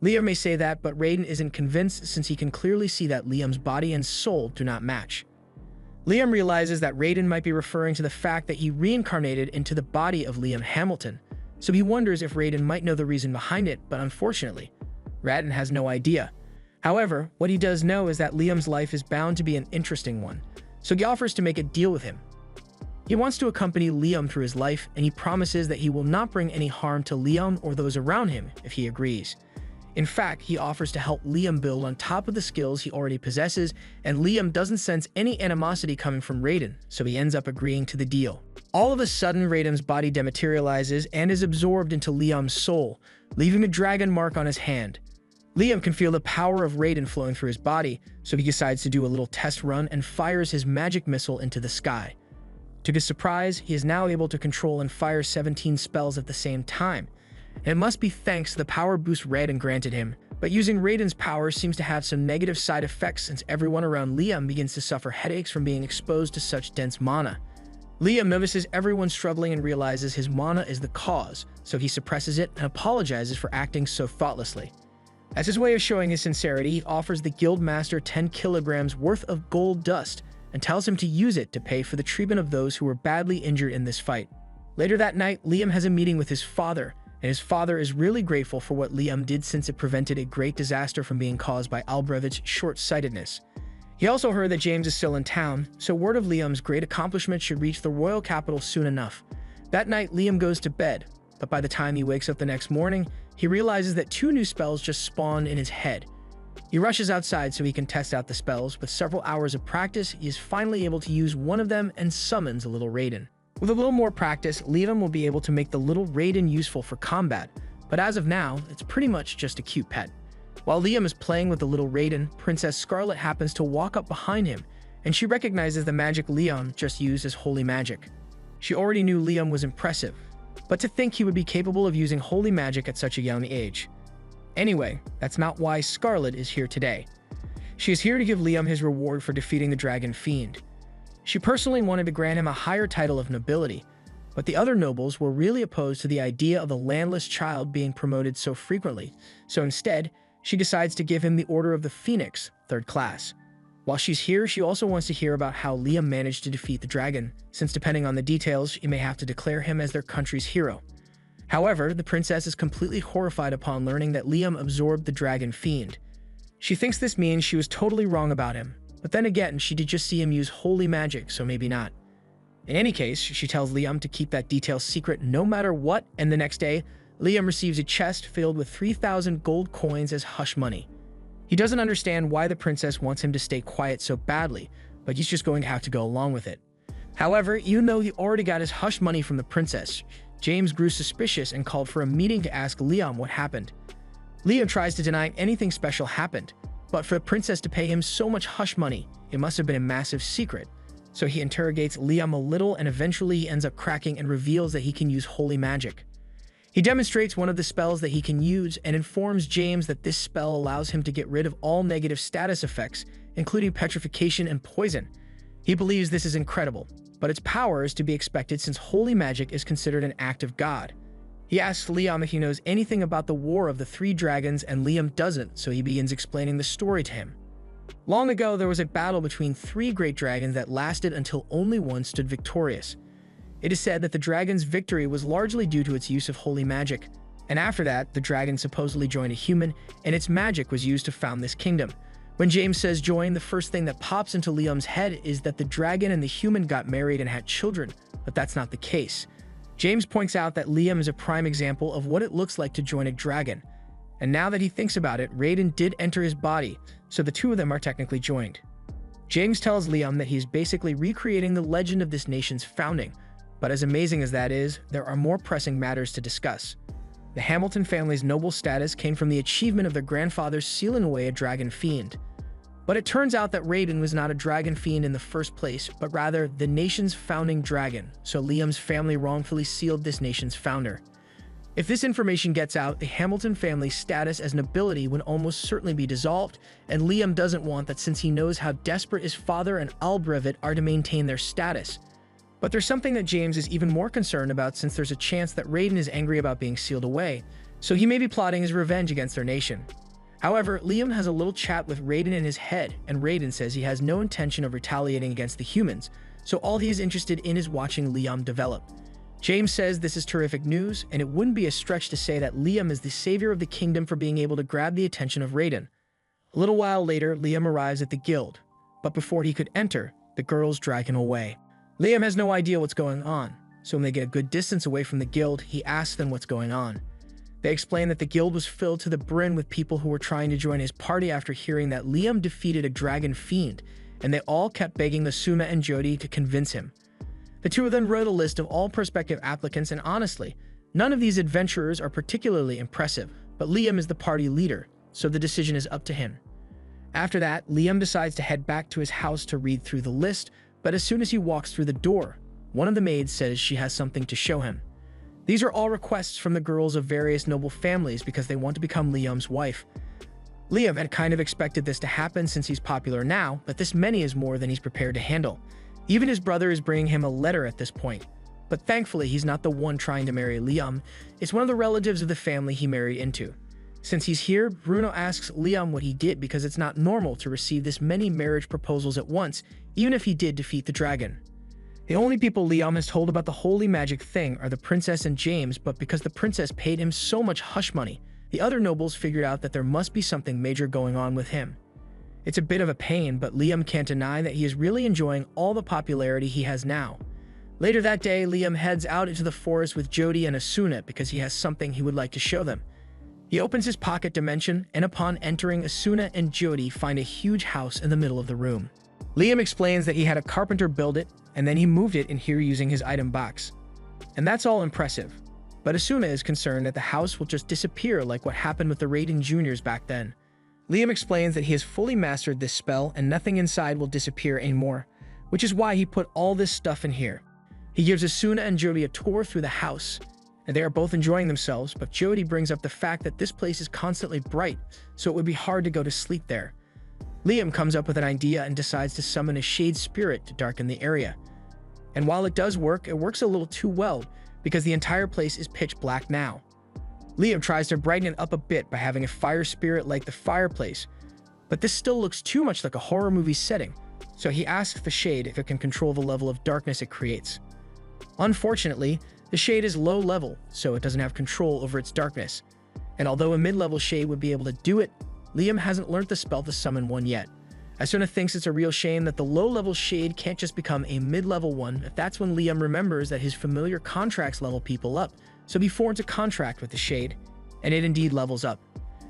Liam may say that, but Raiden isn't convinced since he can clearly see that Liam's body and soul do not match. Liam realizes that Raiden might be referring to the fact that he reincarnated into the body of Liam Hamilton, so he wonders if Raiden might know the reason behind it, but unfortunately, Raiden has no idea. However, what he does know is that Liam's life is bound to be an interesting one, so he offers to make a deal with him. He wants to accompany Liam through his life, and he promises that he will not bring any harm to Liam or those around him if he agrees. In fact, he offers to help Liam build on top of the skills he already possesses, and Liam doesn't sense any animosity coming from Raiden, so he ends up agreeing to the deal. All of a sudden, Raiden's body dematerializes and is absorbed into Liam's soul, leaving a dragon mark on his hand. Liam can feel the power of Raiden flowing through his body, so he decides to do a little test run and fires his magic missile into the sky. To his surprise, he is now able to control and fire 17 spells at the same time. It must be thanks to the power boost Raiden granted him, but using Raiden's power seems to have some negative side effects since everyone around Liam begins to suffer headaches from being exposed to such dense mana. Liam notices everyone struggling and realizes his mana is the cause, so he suppresses it and apologizes for acting so thoughtlessly. As his way of showing his sincerity, he offers the Guildmaster 10 kilograms worth of gold dust and tells him to use it to pay for the treatment of those who were badly injured in this fight. Later that night, Liam has a meeting with his father, and his father is really grateful for what Liam did since it prevented a great disaster from being caused by Albrecht's short-sightedness. He also heard that James is still in town, so word of Liam's great accomplishment should reach the royal capital soon enough. That night, Liam goes to bed, but by the time he wakes up the next morning, he realizes that 2 new spells just spawned in his head. He rushes outside so he can test out the spells. With several hours of practice, he is finally able to use one of them and summons a little Raiden. With a little more practice, Liam will be able to make the little Raiden useful for combat, but as of now, it's pretty much just a cute pet. While Liam is playing with the little Raiden, Princess Scarlet happens to walk up behind him, and she recognizes the magic Liam just used as holy magic. She already knew Liam was impressive, but to think he would be capable of using holy magic at such a young age. Anyway, that's not why Scarlet is here today. She is here to give Liam his reward for defeating the Dragon Fiend. She personally wanted to grant him a higher title of nobility, but the other nobles were really opposed to the idea of a landless child being promoted so frequently, so instead, she decides to give him the Order of the Phoenix, 3rd class. While she's here, she also wants to hear about how Liam managed to defeat the dragon, since depending on the details, she may have to declare him as their country's hero. However, the princess is completely horrified upon learning that Liam absorbed the Dragon Fiend. She thinks this means she was totally wrong about him, but then again, she did just see him use holy magic, so maybe not. In any case, she tells Liam to keep that detail secret no matter what, and the next day, Liam receives a chest filled with 3,000 gold coins as hush money. He doesn't understand why the princess wants him to stay quiet so badly, but he's just going to have to go along with it. However, even though he already got his hush money from the princess, James grew suspicious and called for a meeting to ask Liam what happened. Liam tries to deny anything special happened, but for the princess to pay him so much hush money, it must have been a massive secret. So he interrogates Liam a little and eventually he ends up cracking and reveals that he can use holy magic. He demonstrates one of the spells that he can use and informs James that this spell allows him to get rid of all negative status effects, including petrification and poison. He believes this is incredible, but its power is to be expected since holy magic is considered an act of God. He asks Liam if he knows anything about the War of the Three Dragons, and Liam doesn't, so he begins explaining the story to him. Long ago, there was a battle between three great dragons that lasted until only one stood victorious. It is said that the dragon's victory was largely due to its use of holy magic, and after that, the dragon supposedly joined a human, and its magic was used to found this kingdom. When James says join, the first thing that pops into Liam's head is that the dragon and the human got married and had children, but that's not the case. James points out that Liam is a prime example of what it looks like to join a dragon, and now that he thinks about it, Raiden did enter his body, so the two of them are technically joined. James tells Liam that he is basically recreating the legend of this nation's founding, but as amazing as that is, there are more pressing matters to discuss. The Hamilton family's noble status came from the achievement of their grandfathers sealing away a dragon fiend. But it turns out that Raiden was not a dragon fiend in the first place, but rather the nation's founding dragon, so Liam's family wrongfully sealed this nation's founder. If this information gets out, the Hamilton family's status as nobility would almost certainly be dissolved, and Liam doesn't want that since he knows how desperate his father and Albrevit are to maintain their status. But there's something that James is even more concerned about since there's a chance that Raiden is angry about being sealed away, so he may be plotting his revenge against their nation. However, Liam has a little chat with Raiden in his head, and Raiden says he has no intention of retaliating against the humans, so all he is interested in is watching Liam develop. James says this is terrific news, and it wouldn't be a stretch to say that Liam is the savior of the kingdom for being able to grab the attention of Raiden. A little while later, Liam arrives at the guild, but before he could enter, the girls drag him away. Liam has no idea what's going on, so when they get a good distance away from the guild, he asks them what's going on. They explain that the guild was filled to the brim with people who were trying to join his party after hearing that Liam defeated a dragon fiend, and they all kept begging Asuna and Jody to convince him. The two of them wrote a list of all prospective applicants, and honestly, none of these adventurers are particularly impressive, but Liam is the party leader, so the decision is up to him. After that, Liam decides to head back to his house to read through the list, but as soon as he walks through the door, one of the maids says she has something to show him. These are all requests from the girls of various noble families because they want to become Liam's wife. Liam had kind of expected this to happen since he's popular now, but this many is more than he's prepared to handle. Even his brother is bringing him a letter at this point. But thankfully, he's not the one trying to marry Liam. It's one of the relatives of the family he married into. Since he's here, Bruno asks Liam what he did because it's not normal to receive this many marriage proposals at once, even if he did defeat the dragon. The only people Liam has told about the holy magic thing are the princess and James, but because the princess paid him so much hush money, the other nobles figured out that there must be something major going on with him. It's a bit of a pain, but Liam can't deny that he is really enjoying all the popularity he has now. Later that day, Liam heads out into the forest with Jody and Asuna because he has something he would like to show them. He opens his pocket dimension, and upon entering, Asuna and Jody find a huge house in the middle of the room. Liam explains that he had a carpenter build it, and then he moved it in here using his item box. And that's all impressive. But Asuna is concerned that the house will just disappear like what happened with the Raiden Juniors back then. Liam explains that he has fully mastered this spell and nothing inside will disappear anymore, which is why he put all this stuff in here. He gives Asuna and Jody a tour through the house, and they are both enjoying themselves, but Jody brings up the fact that this place is constantly bright, so it would be hard to go to sleep there. Liam comes up with an idea and decides to summon a shade spirit to darken the area. And while it does work, it works a little too well because the entire place is pitch black now. Liam tries to brighten it up a bit by having a fire spirit light the fireplace, but this still looks too much like a horror movie setting, so he asks the shade if it can control the level of darkness it creates. Unfortunately, the shade is low level, so it doesn't have control over its darkness, and although a mid-level shade would be able to do it, Liam hasn't learned the spell to summon one yet. Asuna thinks it's a real shame that the low-level shade can't just become a mid-level one. That's when Liam remembers that his familiar contracts level people up, so he forms a contract with the shade, and it indeed levels up.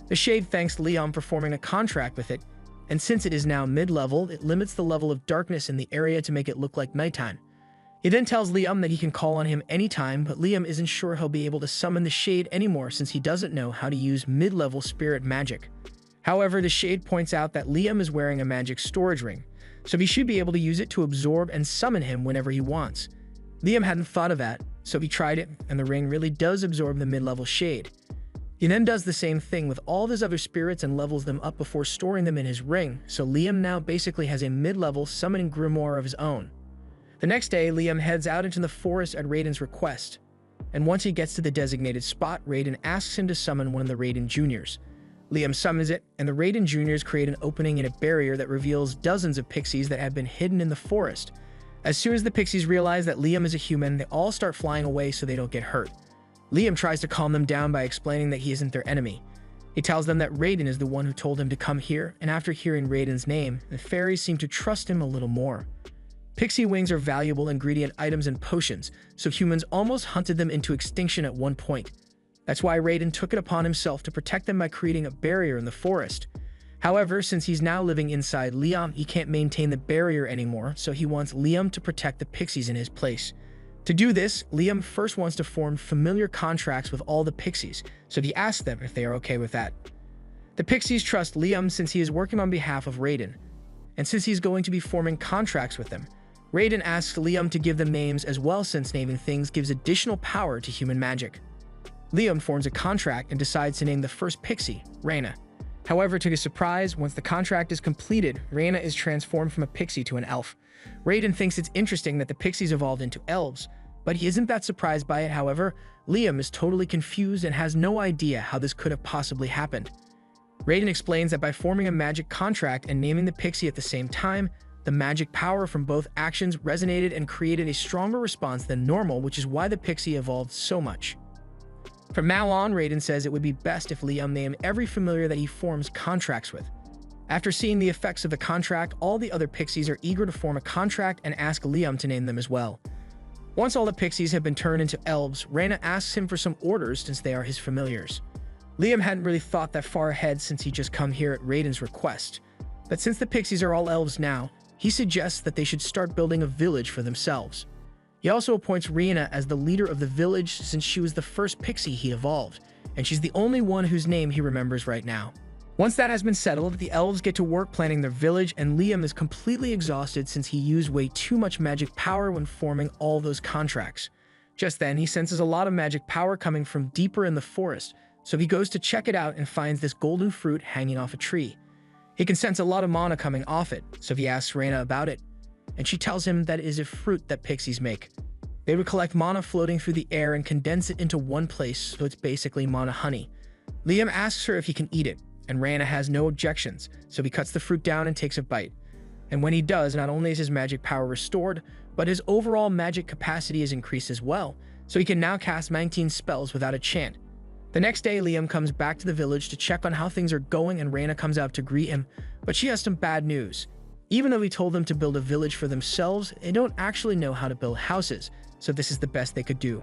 The shade thanks Liam for forming a contract with it, and since it is now mid-level, it limits the level of darkness in the area to make it look like nighttime. He then tells Liam that he can call on him anytime, but Liam isn't sure he'll be able to summon the shade anymore since he doesn't know how to use mid-level spirit magic. However, the shade points out that Liam is wearing a magic storage ring, so he should be able to use it to absorb and summon him whenever he wants. Liam hadn't thought of that, So he tried it, and the ring really does absorb the mid-level shade. He then does the same thing with all of his other spirits and levels them up before storing them in his ring, so Liam now basically has a mid-level summoning grimoire of his own. The next day, Liam heads out into the forest at Raiden's request, and once he gets to the designated spot, Raiden asks him to summon one of the Raiden Juniors. Liam summons it, and the Raiden Juniors create an opening in a barrier that reveals dozens of pixies that have been hidden in the forest. As soon as the pixies realize that Liam is a human, they all start flying away so they don't get hurt. Liam tries to calm them down by explaining that he isn't their enemy. He tells them that Raiden is the one who told him to come here, and after hearing Raiden's name, the fairies seem to trust him a little more. Pixie wings are valuable ingredient items and potions, so humans almost hunted them into extinction at one point. That's why Raiden took it upon himself to protect them by creating a barrier in the forest. However, since he's now living inside Liam, he can't maintain the barrier anymore, so he wants Liam to protect the pixies in his place. To do this, Liam first wants to form familiar contracts with all the pixies, so he asks them if they are okay with that. The pixies trust Liam since he is working on behalf of Raiden, and since he's going to be forming contracts with them, Raiden asks Liam to give them names as well since naming things gives additional power to human magic. Liam forms a contract and decides to name the first pixie, Reina. However, to his surprise, once the contract is completed, Reina is transformed from a pixie to an elf. Raiden thinks it's interesting that the pixies evolved into elves, but he isn't that surprised by it. However, Liam is totally confused and has no idea how this could have possibly happened. Raiden explains that by forming a magic contract and naming the pixie at the same time, the magic power from both actions resonated and created a stronger response than normal, which is why the pixie evolved so much. From now on, Raiden says it would be best if Liam named every familiar that he forms contracts with. After seeing the effects of the contract, all the other pixies are eager to form a contract and ask Liam to name them as well. Once all the pixies have been turned into elves, Reina asks him for some orders since they are his familiars. Liam hadn't really thought that far ahead since he just come here at Raiden's request, but since the pixies are all elves now, he suggests that they should start building a village for themselves. He also appoints Reina as the leader of the village since she was the first pixie he evolved, and she's the only one whose name he remembers right now. Once that has been settled, the elves get to work planning their village, and Liam is completely exhausted since he used way too much magic power when forming all those contracts. Just then, he senses a lot of magic power coming from deeper in the forest, so he goes to check it out and finds this golden fruit hanging off a tree. He can sense a lot of mana coming off it, so he asks Reina about it, and she tells him that it is a fruit that pixies make. They would collect mana floating through the air and condense it into one place, so it's basically mana honey. Liam asks her if he can eat it, and Reina has no objections, so he cuts the fruit down and takes a bite. And when he does, not only is his magic power restored, but his overall magic capacity is increased as well, so he can now cast 19 spells without a chant. The next day, Liam comes back to the village to check on how things are going, and Reina comes out to greet him, but she has some bad news. Even though he told them to build a village for themselves, they don't actually know how to build houses, so this is the best they could do.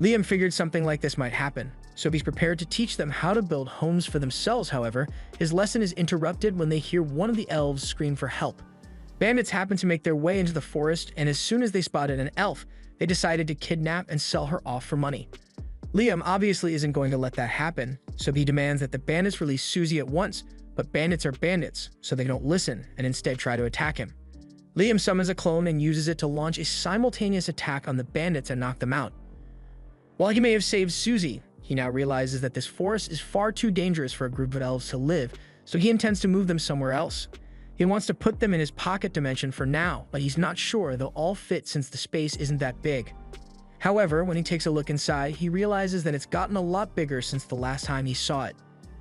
Liam figured something like this might happen, so he's prepared to teach them how to build homes for themselves. However, his lesson is interrupted when they hear one of the elves scream for help. Bandits happen to make their way into the forest, and as soon as they spotted an elf, they decided to kidnap and sell her off for money. Liam obviously isn't going to let that happen, so he demands that the bandits release Susie at once, but bandits are bandits, so they don't listen and instead try to attack him. Liam summons a clone and uses it to launch a simultaneous attack on the bandits and knock them out. While he may have saved Susie, he now realizes that this forest is far too dangerous for a group of elves to live, so he intends to move them somewhere else. He wants to put them in his pocket dimension for now, but he's not sure they'll all fit since the space isn't that big. However, when he takes a look inside, he realizes that it's gotten a lot bigger since the last time he saw it.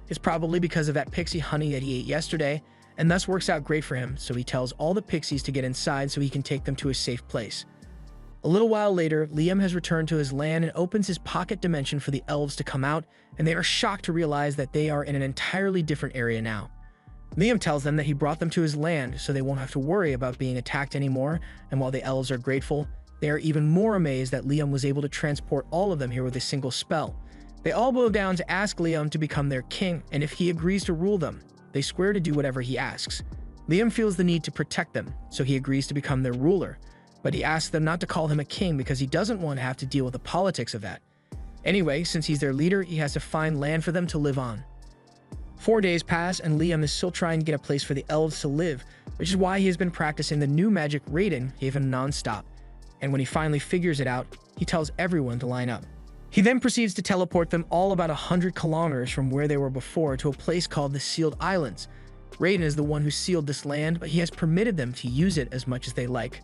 It's probably because of that pixie honey that he ate yesterday, and thus works out great for him, so he tells all the pixies to get inside so he can take them to a safe place. A little while later, Liam has returned to his land and opens his pocket dimension for the elves to come out, and they are shocked to realize that they are in an entirely different area now. Liam tells them that he brought them to his land so they won't have to worry about being attacked anymore, and while the elves are grateful, they are even more amazed that Liam was able to transport all of them here with a single spell. They all bow down to ask Liam to become their king, and if he agrees to rule them, they swear to do whatever he asks. Liam feels the need to protect them, so he agrees to become their ruler, but he asks them not to call him a king because he doesn't want to have to deal with the politics of that. Anyway, since he's their leader, he has to find land for them to live on. 4 days pass, and Liam is still trying to get a place for the elves to live, which is why he has been practicing the new magic Raiden gave him non-stop. And when he finally figures it out, he tells everyone to line up. He then proceeds to teleport them all about 100 kilometers from where they were before to a place called the Sealed Islands. Raiden is the one who sealed this land, but he has permitted them to use it as much as they like.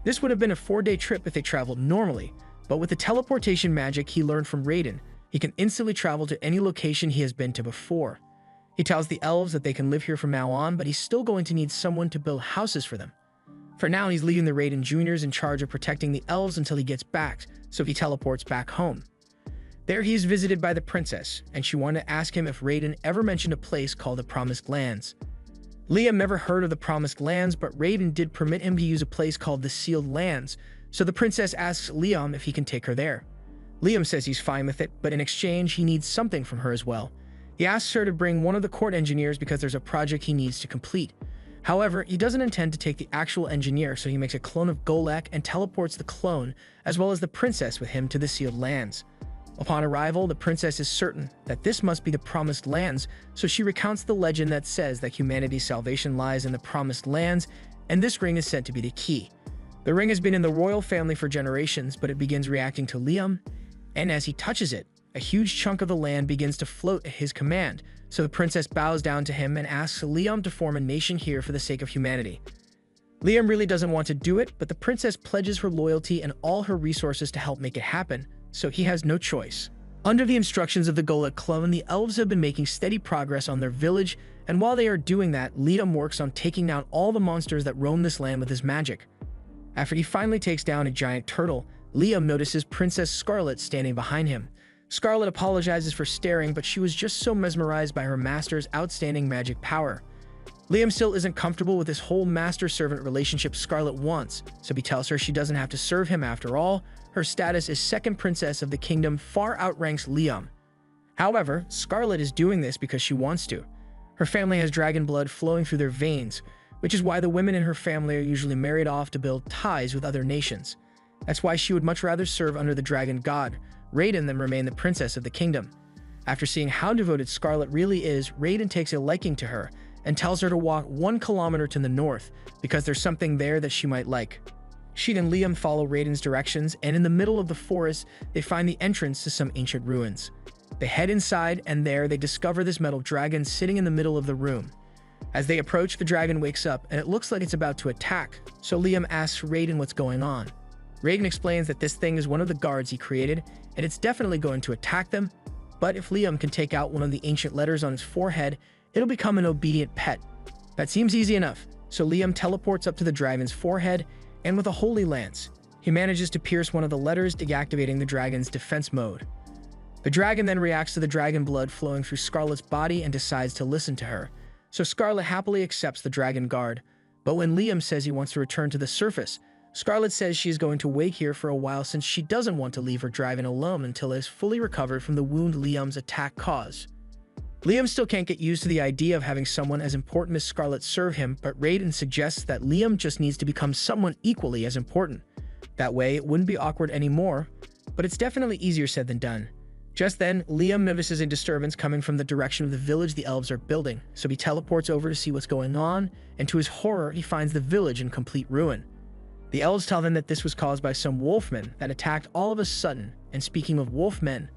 This would have been a 4-day trip if they traveled normally, but with the teleportation magic he learned from Raiden, he can instantly travel to any location he has been to before. He tells the elves that they can live here from now on, but he's still going to need someone to build houses for them. For now, he's leaving the Raiden Jr.'s in charge of protecting the elves until he gets back, so he teleports back home. There he is visited by the princess, and she wanted to ask him if Raiden ever mentioned a place called the Promised Lands. Liam never heard of the Promised Lands, but Raiden did permit him to use a place called the Sealed Lands, so the princess asks Liam if he can take her there. Liam says he's fine with it, but in exchange, he needs something from her as well. He asks her to bring one of the court engineers because there's a project he needs to complete. However, he doesn't intend to take the actual engineer, so he makes a clone of Golek and teleports the clone, as well as the princess with him to the Sealed Lands. Upon arrival, the princess is certain that this must be the Promised Lands, so she recounts the legend that says that humanity's salvation lies in the Promised Lands, and this ring is said to be the key. The ring has been in the royal family for generations, but it begins reacting to Liam, and as he touches it, a huge chunk of the land begins to float at his command, so the princess bows down to him and asks Liam to form a nation here for the sake of humanity. Liam really doesn't want to do it, but the princess pledges her loyalty and all her resources to help make it happen, so he has no choice. Under the instructions of the Golek clone, the elves have been making steady progress on their village, and while they are doing that, Liam works on taking down all the monsters that roam this land with his magic. After he finally takes down a giant turtle, Liam notices Princess Scarlet standing behind him. Scarlet apologizes for staring, but she was just so mesmerized by her master's outstanding magic power. Liam still isn't comfortable with this whole master-servant relationship Scarlet wants, so he tells her she doesn't have to serve him after all. Her status as second princess of the kingdom far outranks Liam. However, Scarlet is doing this because she wants to. Her family has dragon blood flowing through their veins, which is why the women in her family are usually married off to build ties with other nations. That's why she would much rather serve under the dragon god, Raiden, than remain the princess of the kingdom. After seeing how devoted Scarlet really is, Raiden takes a liking to her and tells her to walk 1 kilometer to the north because there's something there that she might like. She and Liam follow Raiden's directions, and in the middle of the forest, they find the entrance to some ancient ruins. They head inside, and there they discover this metal dragon sitting in the middle of the room. As they approach, the dragon wakes up, and it looks like it's about to attack, so Liam asks Raiden what's going on. Raiden explains that this thing is one of the guards he created, and it's definitely going to attack them, but if Liam can take out one of the ancient letters on his forehead, it'll become an obedient pet. That seems easy enough, so Liam teleports up to the dragon's forehead, and with a holy lance, he manages to pierce one of the letters, deactivating the dragon's defense mode. The dragon then reacts to the dragon blood flowing through Scarlet's body and decides to listen to her, so Scarlet happily accepts the dragon guard. But when Liam says he wants to return to the surface, Scarlet says she is going to wait here for a while since she doesn't want to leave her dragon alone until it is fully recovered from the wound Liam's attack caused. Liam still can't get used to the idea of having someone as important as Scarlet serve him, but Raiden suggests that Liam just needs to become someone equally as important. That way, it wouldn't be awkward anymore, but it's definitely easier said than done. Just then, Liam notices a disturbance coming from the direction of the village the elves are building, so he teleports over to see what's going on, and to his horror, he finds the village in complete ruin. The elves tell them that this was caused by some wolfmen that attacked all of a sudden, and speaking of wolfmen,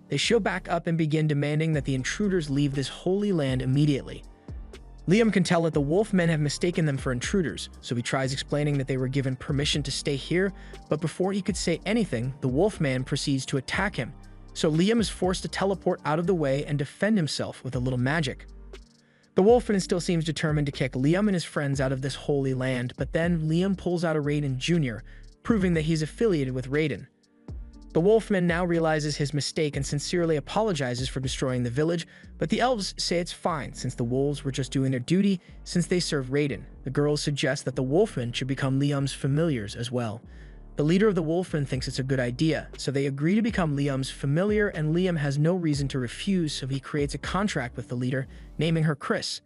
they show back up and begin demanding that the intruders leave this holy land immediately. Liam can tell that the wolfmen have mistaken them for intruders, so he tries explaining that they were given permission to stay here, but before he could say anything, the wolfman proceeds to attack him, so Liam is forced to teleport out of the way and defend himself with a little magic. The wolfman still seems determined to kick Liam and his friends out of this holy land, but then Liam pulls out a Raiden Jr., proving that he's affiliated with Raiden. The wolfman now realizes his mistake and sincerely apologizes for destroying the village, but the elves say it's fine since the wolves were just doing their duty since they serve Raiden. The girls suggest that the wolfman should become Liam's familiars as well. The leader of the wolfmen thinks it's a good idea, so they agree to become Liam's familiar, and Liam has no reason to refuse, so he creates a contract with the leader, naming her Chris.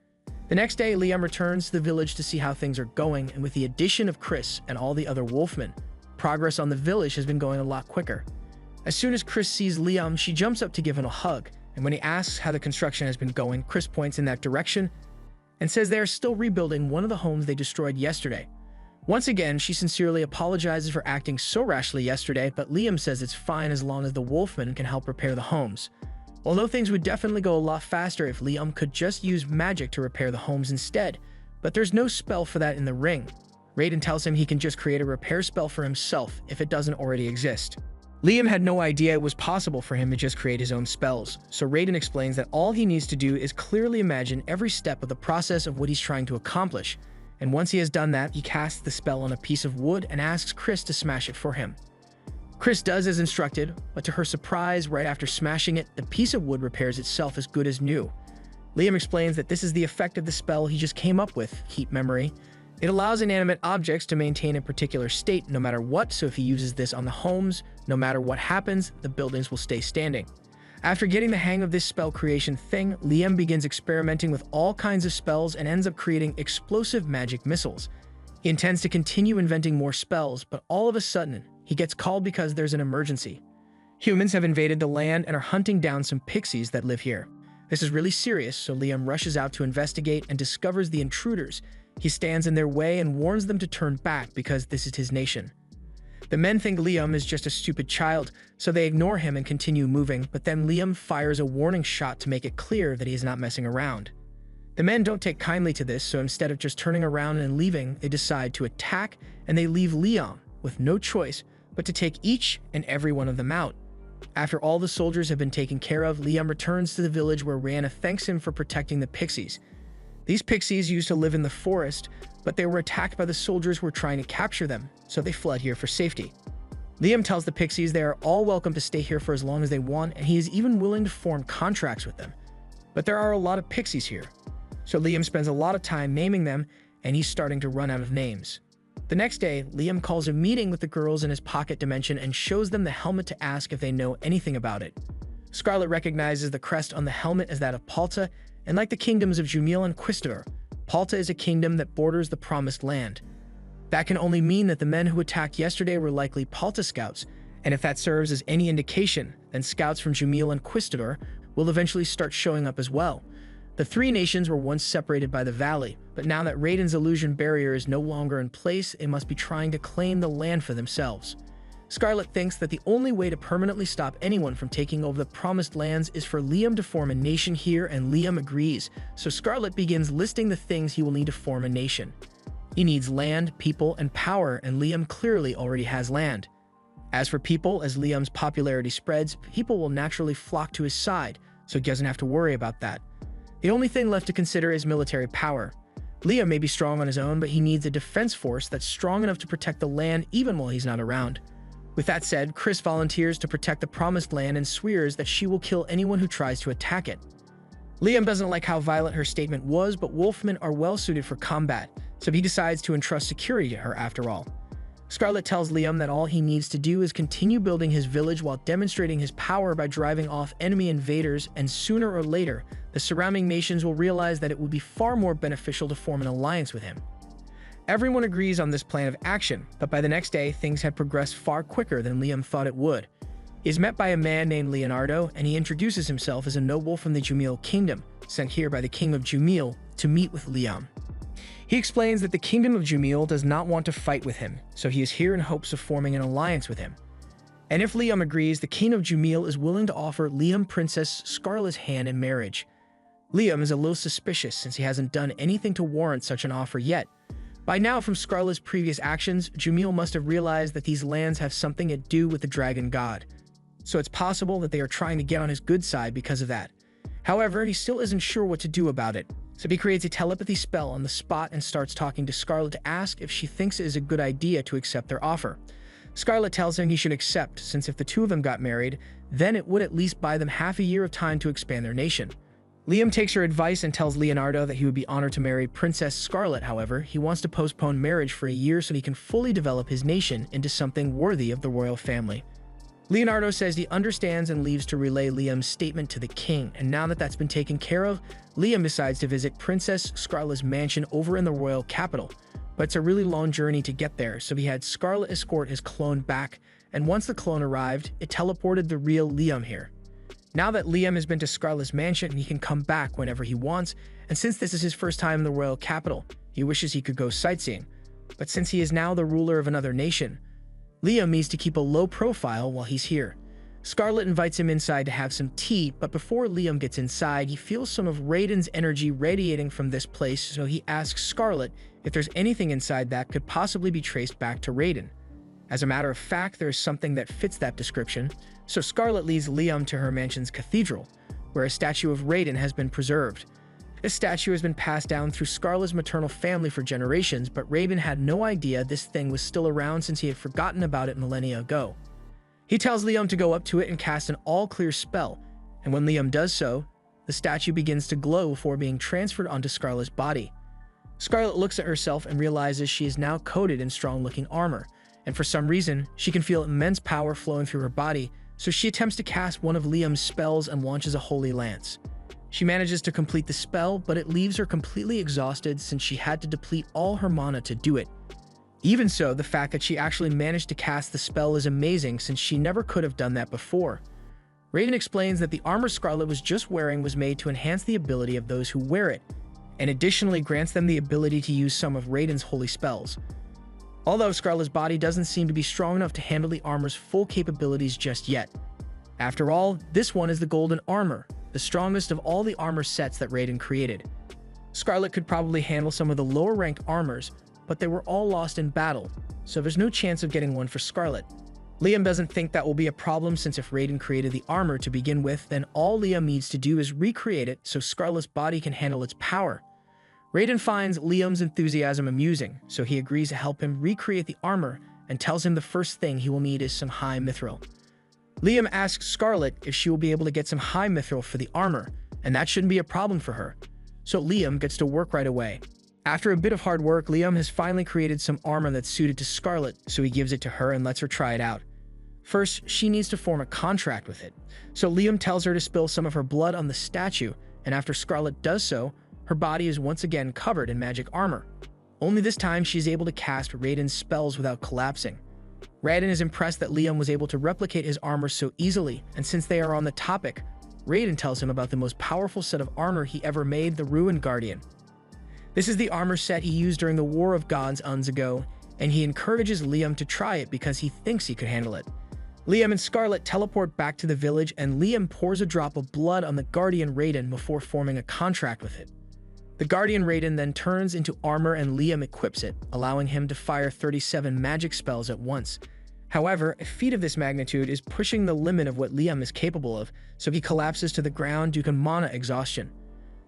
The next day, Liam returns to the village to see how things are going, and with the addition of Chris and all the other wolfmen, progress on the village has been going a lot quicker. As soon as Chris sees Liam, she jumps up to give him a hug, and when he asks how the construction has been going, Chris points in that direction and says they are still rebuilding one of the homes they destroyed yesterday. Once again, she sincerely apologizes for acting so rashly yesterday, but Liam says it's fine as long as the Wolfman can help repair the homes. Although things would definitely go a lot faster if Liam could just use magic to repair the homes instead, but there's no spell for that in the ring. Raiden tells him he can just create a repair spell for himself if it doesn't already exist. Liam had no idea it was possible for him to just create his own spells, so Raiden explains that all he needs to do is clearly imagine every step of the process of what he's trying to accomplish, and once he has done that, he casts the spell on a piece of wood and asks Chris to smash it for him. Chris does as instructed, but to her surprise, right after smashing it, the piece of wood repairs itself as good as new. Liam explains that this is the effect of the spell he just came up with, Keep Memory. It allows inanimate objects to maintain a particular state no matter what, so if he uses this on the homes, no matter what happens, the buildings will stay standing. After getting the hang of this spell creation thing, Liam begins experimenting with all kinds of spells and ends up creating explosive magic missiles. He intends to continue inventing more spells, but all of a sudden, he gets called because there's an emergency. Humans have invaded the land and are hunting down some pixies that live here. This is really serious, so Liam rushes out to investigate and discovers the intruders. He stands in their way and warns them to turn back because this is his nation. The men think Liam is just a stupid child, so they ignore him and continue moving, but then Liam fires a warning shot to make it clear that he is not messing around. The men don't take kindly to this, so instead of just turning around and leaving, they decide to attack, and they leave Liam with no choice but to take each and every one of them out. After all the soldiers have been taken care of, Liam returns to the village where Rihanna thanks him for protecting the pixies. These pixies used to live in the forest, but they were attacked by the soldiers who were trying to capture them, so they fled here for safety. Liam tells the pixies they are all welcome to stay here for as long as they want, and he is even willing to form contracts with them. But there are a lot of pixies here, so Liam spends a lot of time naming them, and he's starting to run out of names. The next day, Liam calls a meeting with the girls in his pocket dimension and shows them the helmet to ask if they know anything about it. Scarlet recognizes the crest on the helmet as that of Palta, and like the kingdoms of Jumeil and Quistador, Palta is a kingdom that borders the Promised Land. That can only mean that the men who attacked yesterday were likely Palta scouts, and if that serves as any indication, then scouts from Jumeil and Quistador will eventually start showing up as well. The three nations were once separated by the valley, but now that Raiden's illusion barrier is no longer in place, they must be trying to claim the land for themselves. Scarlet thinks that the only way to permanently stop anyone from taking over the Promised Lands is for Liam to form a nation here, and Liam agrees, so Scarlet begins listing the things he will need to form a nation. He needs land, people, and power, and Liam clearly already has land. As for people, as Liam's popularity spreads, people will naturally flock to his side, so he doesn't have to worry about that. The only thing left to consider is military power. Liam may be strong on his own, but he needs a defense force that's strong enough to protect the land even while he's not around. With that said, Chris volunteers to protect the Promised Land and swears that she will kill anyone who tries to attack it. Liam doesn't like how violent her statement was, but Wolfmen are well suited for combat, so he decides to entrust security to her after all. Scarlet tells Liam that all he needs to do is continue building his village while demonstrating his power by driving off enemy invaders, and sooner or later, the surrounding nations will realize that it would be far more beneficial to form an alliance with him. Everyone agrees on this plan of action, but by the next day, things had progressed far quicker than Liam thought it would. He is met by a man named Leonardo, and he introduces himself as a noble from the Jumeil kingdom, sent here by the king of Jumeil to meet with Liam. He explains that the kingdom of Jumeil does not want to fight with him, so he is here in hopes of forming an alliance with him. And if Liam agrees, the king of Jumeil is willing to offer Liam Princess Scarlet's hand in marriage. Liam is a little suspicious since he hasn't done anything to warrant such an offer yet. By now, from Scarlet's previous actions, Jumeil must have realized that these lands have something to do with the dragon god, so it's possible that they are trying to get on his good side because of that. However, he still isn't sure what to do about it, so he creates a telepathy spell on the spot and starts talking to Scarlet to ask if she thinks it is a good idea to accept their offer. Scarlet tells him he should accept, since if the two of them got married, then it would at least buy them half a year of time to expand their nation. Liam takes her advice and tells Leonardo that he would be honored to marry Princess Scarlet. However, he wants to postpone marriage for a year so he can fully develop his nation into something worthy of the royal family. Leonardo says he understands and leaves to relay Liam's statement to the king, and now that that's been taken care of, Liam decides to visit Princess Scarlet's mansion over in the royal capital. But it's a really long journey to get there, so he had Scarlet escort his clone back, and once the clone arrived, it teleported the real Liam here. Now that Liam has been to Scarlet's mansion, he can come back whenever he wants, and since this is his first time in the royal capital, he wishes he could go sightseeing. but since he is now the ruler of another nation, Liam needs to keep a low profile while he's here. Scarlet invites him inside to have some tea, but before Liam gets inside, he feels some of Raiden's energy radiating from this place, so he asks Scarlet if there's anything inside that could possibly be traced back to Raiden. As a matter of fact, there is something that fits that description, so Scarlet leads Liam to her mansion's cathedral, where a statue of Raiden has been preserved. This statue has been passed down through Scarlet's maternal family for generations, but Raiden had no idea this thing was still around since he had forgotten about it millennia ago. He tells Liam to go up to it and cast an all-clear spell, and when Liam does so, the statue begins to glow before being transferred onto Scarlet's body. Scarlet looks at herself and realizes she is now coated in strong-looking armor, and for some reason, she can feel immense power flowing through her body, so she attempts to cast one of Liam's spells and launches a holy lance. She manages to complete the spell, but it leaves her completely exhausted since she had to deplete all her mana to do it. Even so, the fact that she actually managed to cast the spell is amazing since she never could have done that before. Raiden explains that the armor Scarlet was just wearing was made to enhance the ability of those who wear it, and additionally grants them the ability to use some of Raiden's holy spells. Although Scarlet's body doesn't seem to be strong enough to handle the armor's full capabilities just yet. After all, this one is the golden armor, the strongest of all the armor sets that Raiden created. Scarlet could probably handle some of the lower-ranked armors, but they were all lost in battle, so there's no chance of getting one for Scarlet. Liam doesn't think that will be a problem since if Raiden created the armor to begin with, then all Liam needs to do is recreate it so Scarlet's body can handle its power. Raiden finds Liam's enthusiasm amusing, so he agrees to help him recreate the armor and tells him the first thing he will need is some high mithril. Liam asks Scarlet if she will be able to get some high mithril for the armor, and that shouldn't be a problem for her, so Liam gets to work right away. After a bit of hard work, Liam has finally created some armor that's suited to Scarlet, so he gives it to her and lets her try it out. First, she needs to form a contract with it, so Liam tells her to spill some of her blood on the statue, and after Scarlet does so, her body is once again covered in magic armor. Only this time she is able to cast Raiden's spells without collapsing. Raiden is impressed that Liam was able to replicate his armor so easily, and since they are on the topic, Raiden tells him about the most powerful set of armor he ever made, the Ruined Guardian. This is the armor set he used during the War of Gods eons ago, and he encourages Liam to try it because he thinks he could handle it. Liam and Scarlet teleport back to the village, and Liam pours a drop of blood on the Guardian Raiden before forming a contract with it. The Guardian Raiden then turns into armor and Liam equips it, allowing him to fire 37 magic spells at once. However, a feat of this magnitude is pushing the limit of what Liam is capable of, so he collapses to the ground due to mana exhaustion.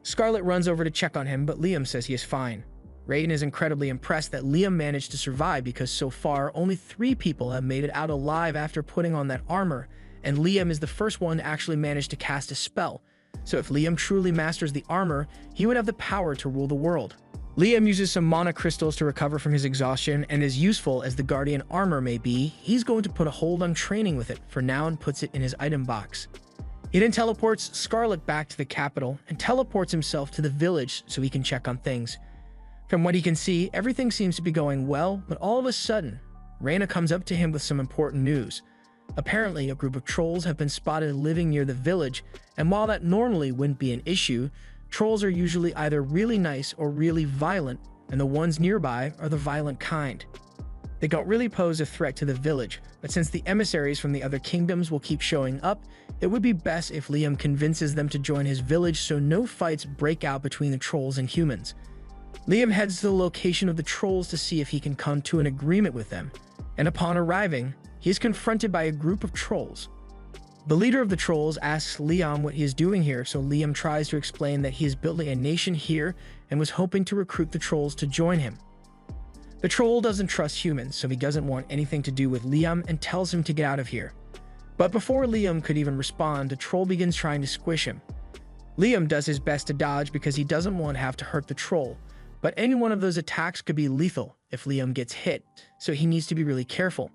Scarlet runs over to check on him, but Liam says he is fine. Raiden is incredibly impressed that Liam managed to survive because so far, only 3 people have made it out alive after putting on that armor, and Liam is the first one to actually manage to cast a spell. So if Liam truly masters the armor, he would have the power to rule the world. Liam uses some mana crystals to recover from his exhaustion, and as useful as the Guardian armor may be, he's going to put a hold on training with it for now and puts it in his item box. He then teleports Scarlet back to the capital and teleports himself to the village so he can check on things. From what he can see, everything seems to be going well, but all of a sudden, Reina comes up to him with some important news. Apparently, a group of trolls have been spotted living near the village, and while that normally wouldn't be an issue, trolls are usually either really nice or really violent, and the ones nearby are the violent kind. They don't really pose a threat to the village, but since the emissaries from the other kingdoms will keep showing up, it would be best if Liam convinces them to join his village so no fights break out between the trolls and humans. Liam heads to the location of the trolls to see if he can come to an agreement with them, and upon arriving, he is confronted by a group of trolls. The leader of the trolls asks Liam what he is doing here, so Liam tries to explain that he is building a nation here and was hoping to recruit the trolls to join him. The troll doesn't trust humans, so he doesn't want anything to do with Liam and tells him to get out of here. But before Liam could even respond, the troll begins trying to squish him. Liam does his best to dodge because he doesn't want to have to hurt the troll, but any one of those attacks could be lethal if Liam gets hit, so he needs to be really careful.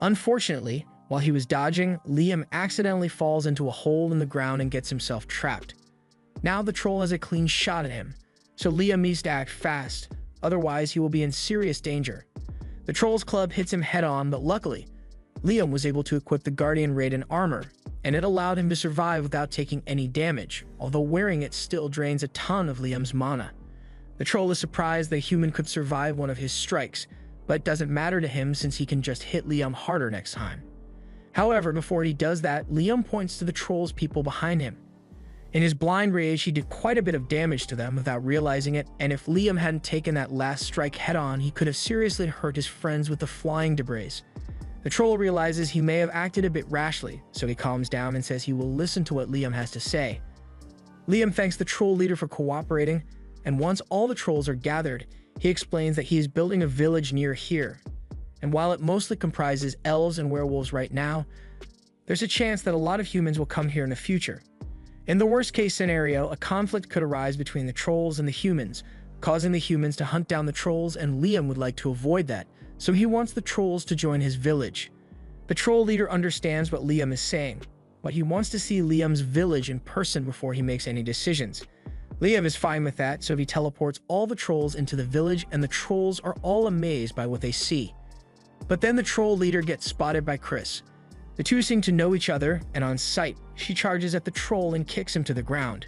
Unfortunately, while he was dodging, Liam accidentally falls into a hole in the ground and gets himself trapped. Now the troll has a clean shot at him, so Liam needs to act fast, otherwise he will be in serious danger. The troll's club hits him head-on, but luckily, Liam was able to equip the Guardian Raiden armor, and it allowed him to survive without taking any damage, although wearing it still drains a ton of Liam's mana. The troll is surprised that a human could survive one of his strikes, but it doesn't matter to him since he can just hit Liam harder next time. However, before he does that, Liam points to the troll's people behind him. In his blind rage, he did quite a bit of damage to them without realizing it, and if Liam hadn't taken that last strike head-on, he could have seriously hurt his friends with the flying debris. The troll realizes he may have acted a bit rashly, so he calms down and says he will listen to what Liam has to say. Liam thanks the troll leader for cooperating, and once all the trolls are gathered, he explains that he is building a village near here. And while it mostly comprises elves and werewolves right now, there's a chance that a lot of humans will come here in the future. In the worst-case scenario, a conflict could arise between the trolls and the humans, causing the humans to hunt down the trolls, and Liam would like to avoid that, so he wants the trolls to join his village. The troll leader understands what Liam is saying, but he wants to see Liam's village in person before he makes any decisions. Liam is fine with that, so he teleports all the trolls into the village, and the trolls are all amazed by what they see. But then the troll leader gets spotted by Chris. The two seem to know each other, and on sight, she charges at the troll and kicks him to the ground.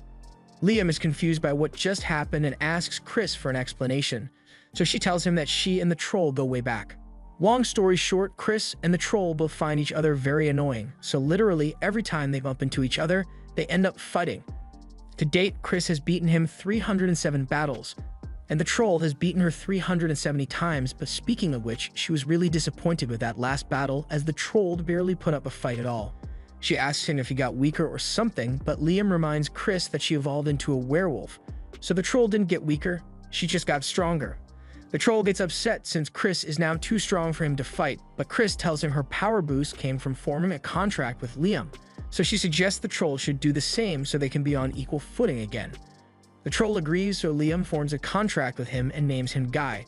Liam is confused by what just happened and asks Chris for an explanation, so she tells him that she and the troll go way back. Long story short, Chris and the troll both find each other very annoying, so literally every time they bump into each other, they end up fighting. To date, Chris has beaten him 307 battles, and the troll has beaten her 370 times, but speaking of which, she was really disappointed with that last battle as the troll barely put up a fight at all. She asks him if he got weaker or something, but Liam reminds Chris that she evolved into a werewolf, so the troll didn't get weaker, she just got stronger. The troll gets upset since Chris is now too strong for him to fight, but Chris tells him her power boost came from forming a contract with Liam, so she suggests the troll should do the same so they can be on equal footing again. The troll agrees, so Liam forms a contract with him and names him Guy.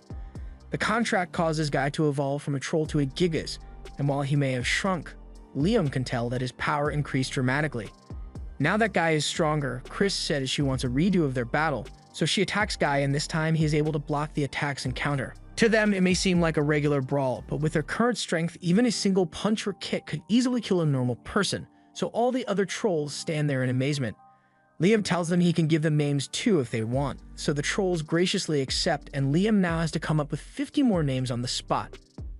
The contract causes Guy to evolve from a troll to a Gigas, and while he may have shrunk, Liam can tell that his power increased dramatically. Now that Guy is stronger, Chris says she wants a redo of their battle, so she attacks Guy, and this time he is able to block the attacks and counter. To them, it may seem like a regular brawl, but with their current strength, even a single punch or kick could easily kill a normal person, so all the other trolls stand there in amazement. Liam tells them he can give them names too if they want, so the trolls graciously accept, and Liam now has to come up with 50 more names on the spot.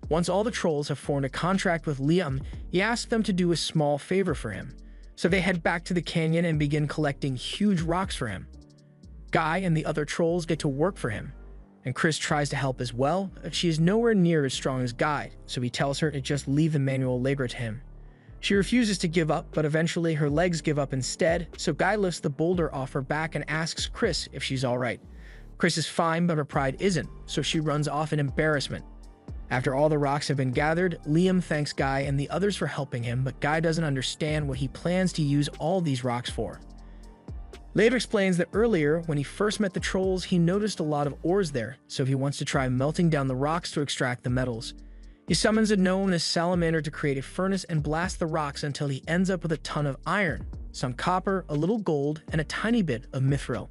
Once all the trolls have formed a contract with Liam, he asks them to do a small favor for him, so they head back to the canyon and begin collecting huge rocks for him. Guy and the other trolls get to work for him, and Chris tries to help as well, but she is nowhere near as strong as Guy, so he tells her to just leave the manual labor to him. She refuses to give up, but eventually her legs give up instead, so Guy lifts the boulder off her back and asks Chris if she's alright. Chris is fine, but her pride isn't, so she runs off in embarrassment. After all the rocks have been gathered, Liam thanks Guy and the others for helping him, but Guy doesn't understand what he plans to use all these rocks for. Later explains that earlier, when he first met the trolls, he noticed a lot of ores there, so he wants to try melting down the rocks to extract the metals. He summons a gnome and a salamander to create a furnace and blast the rocks until he ends up with a ton of iron, some copper, a little gold, and a tiny bit of mithril.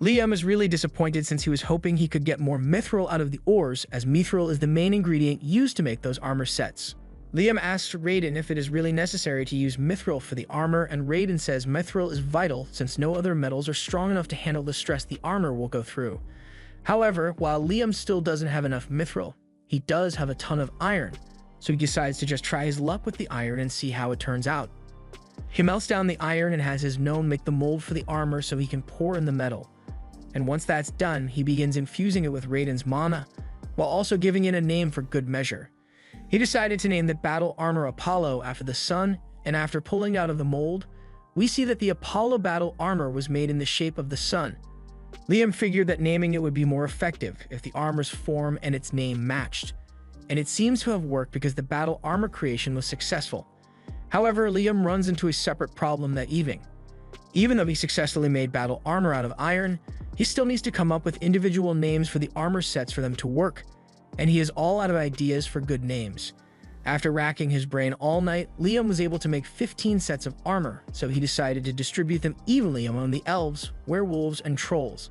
Liam is really disappointed since he was hoping he could get more mithril out of the ores, as mithril is the main ingredient used to make those armor sets. Liam asks Raiden if it is really necessary to use mithril for the armor, and Raiden says mithril is vital since no other metals are strong enough to handle the stress the armor will go through. However, while Liam still doesn't have enough mithril, he does have a ton of iron, so he decides to just try his luck with the iron and see how it turns out. He melts down the iron and has his gnome make the mold for the armor so he can pour in the metal. And once that's done, he begins infusing it with Raiden's mana, while also giving it a name for good measure. He decided to name the battle armor Apollo after the sun, and after pulling out of the mold, we see that the Apollo battle armor was made in the shape of the sun. Liam figured that naming it would be more effective if the armor's form and its name matched, and it seems to have worked because the battle armor creation was successful. However, Liam runs into a separate problem that evening. Even though he successfully made battle armor out of iron, he still needs to come up with individual names for the armor sets for them to work, and he is all out of ideas for good names. After racking his brain all night, Liam was able to make 15 sets of armor, so he decided to distribute them evenly among the elves, werewolves, and trolls.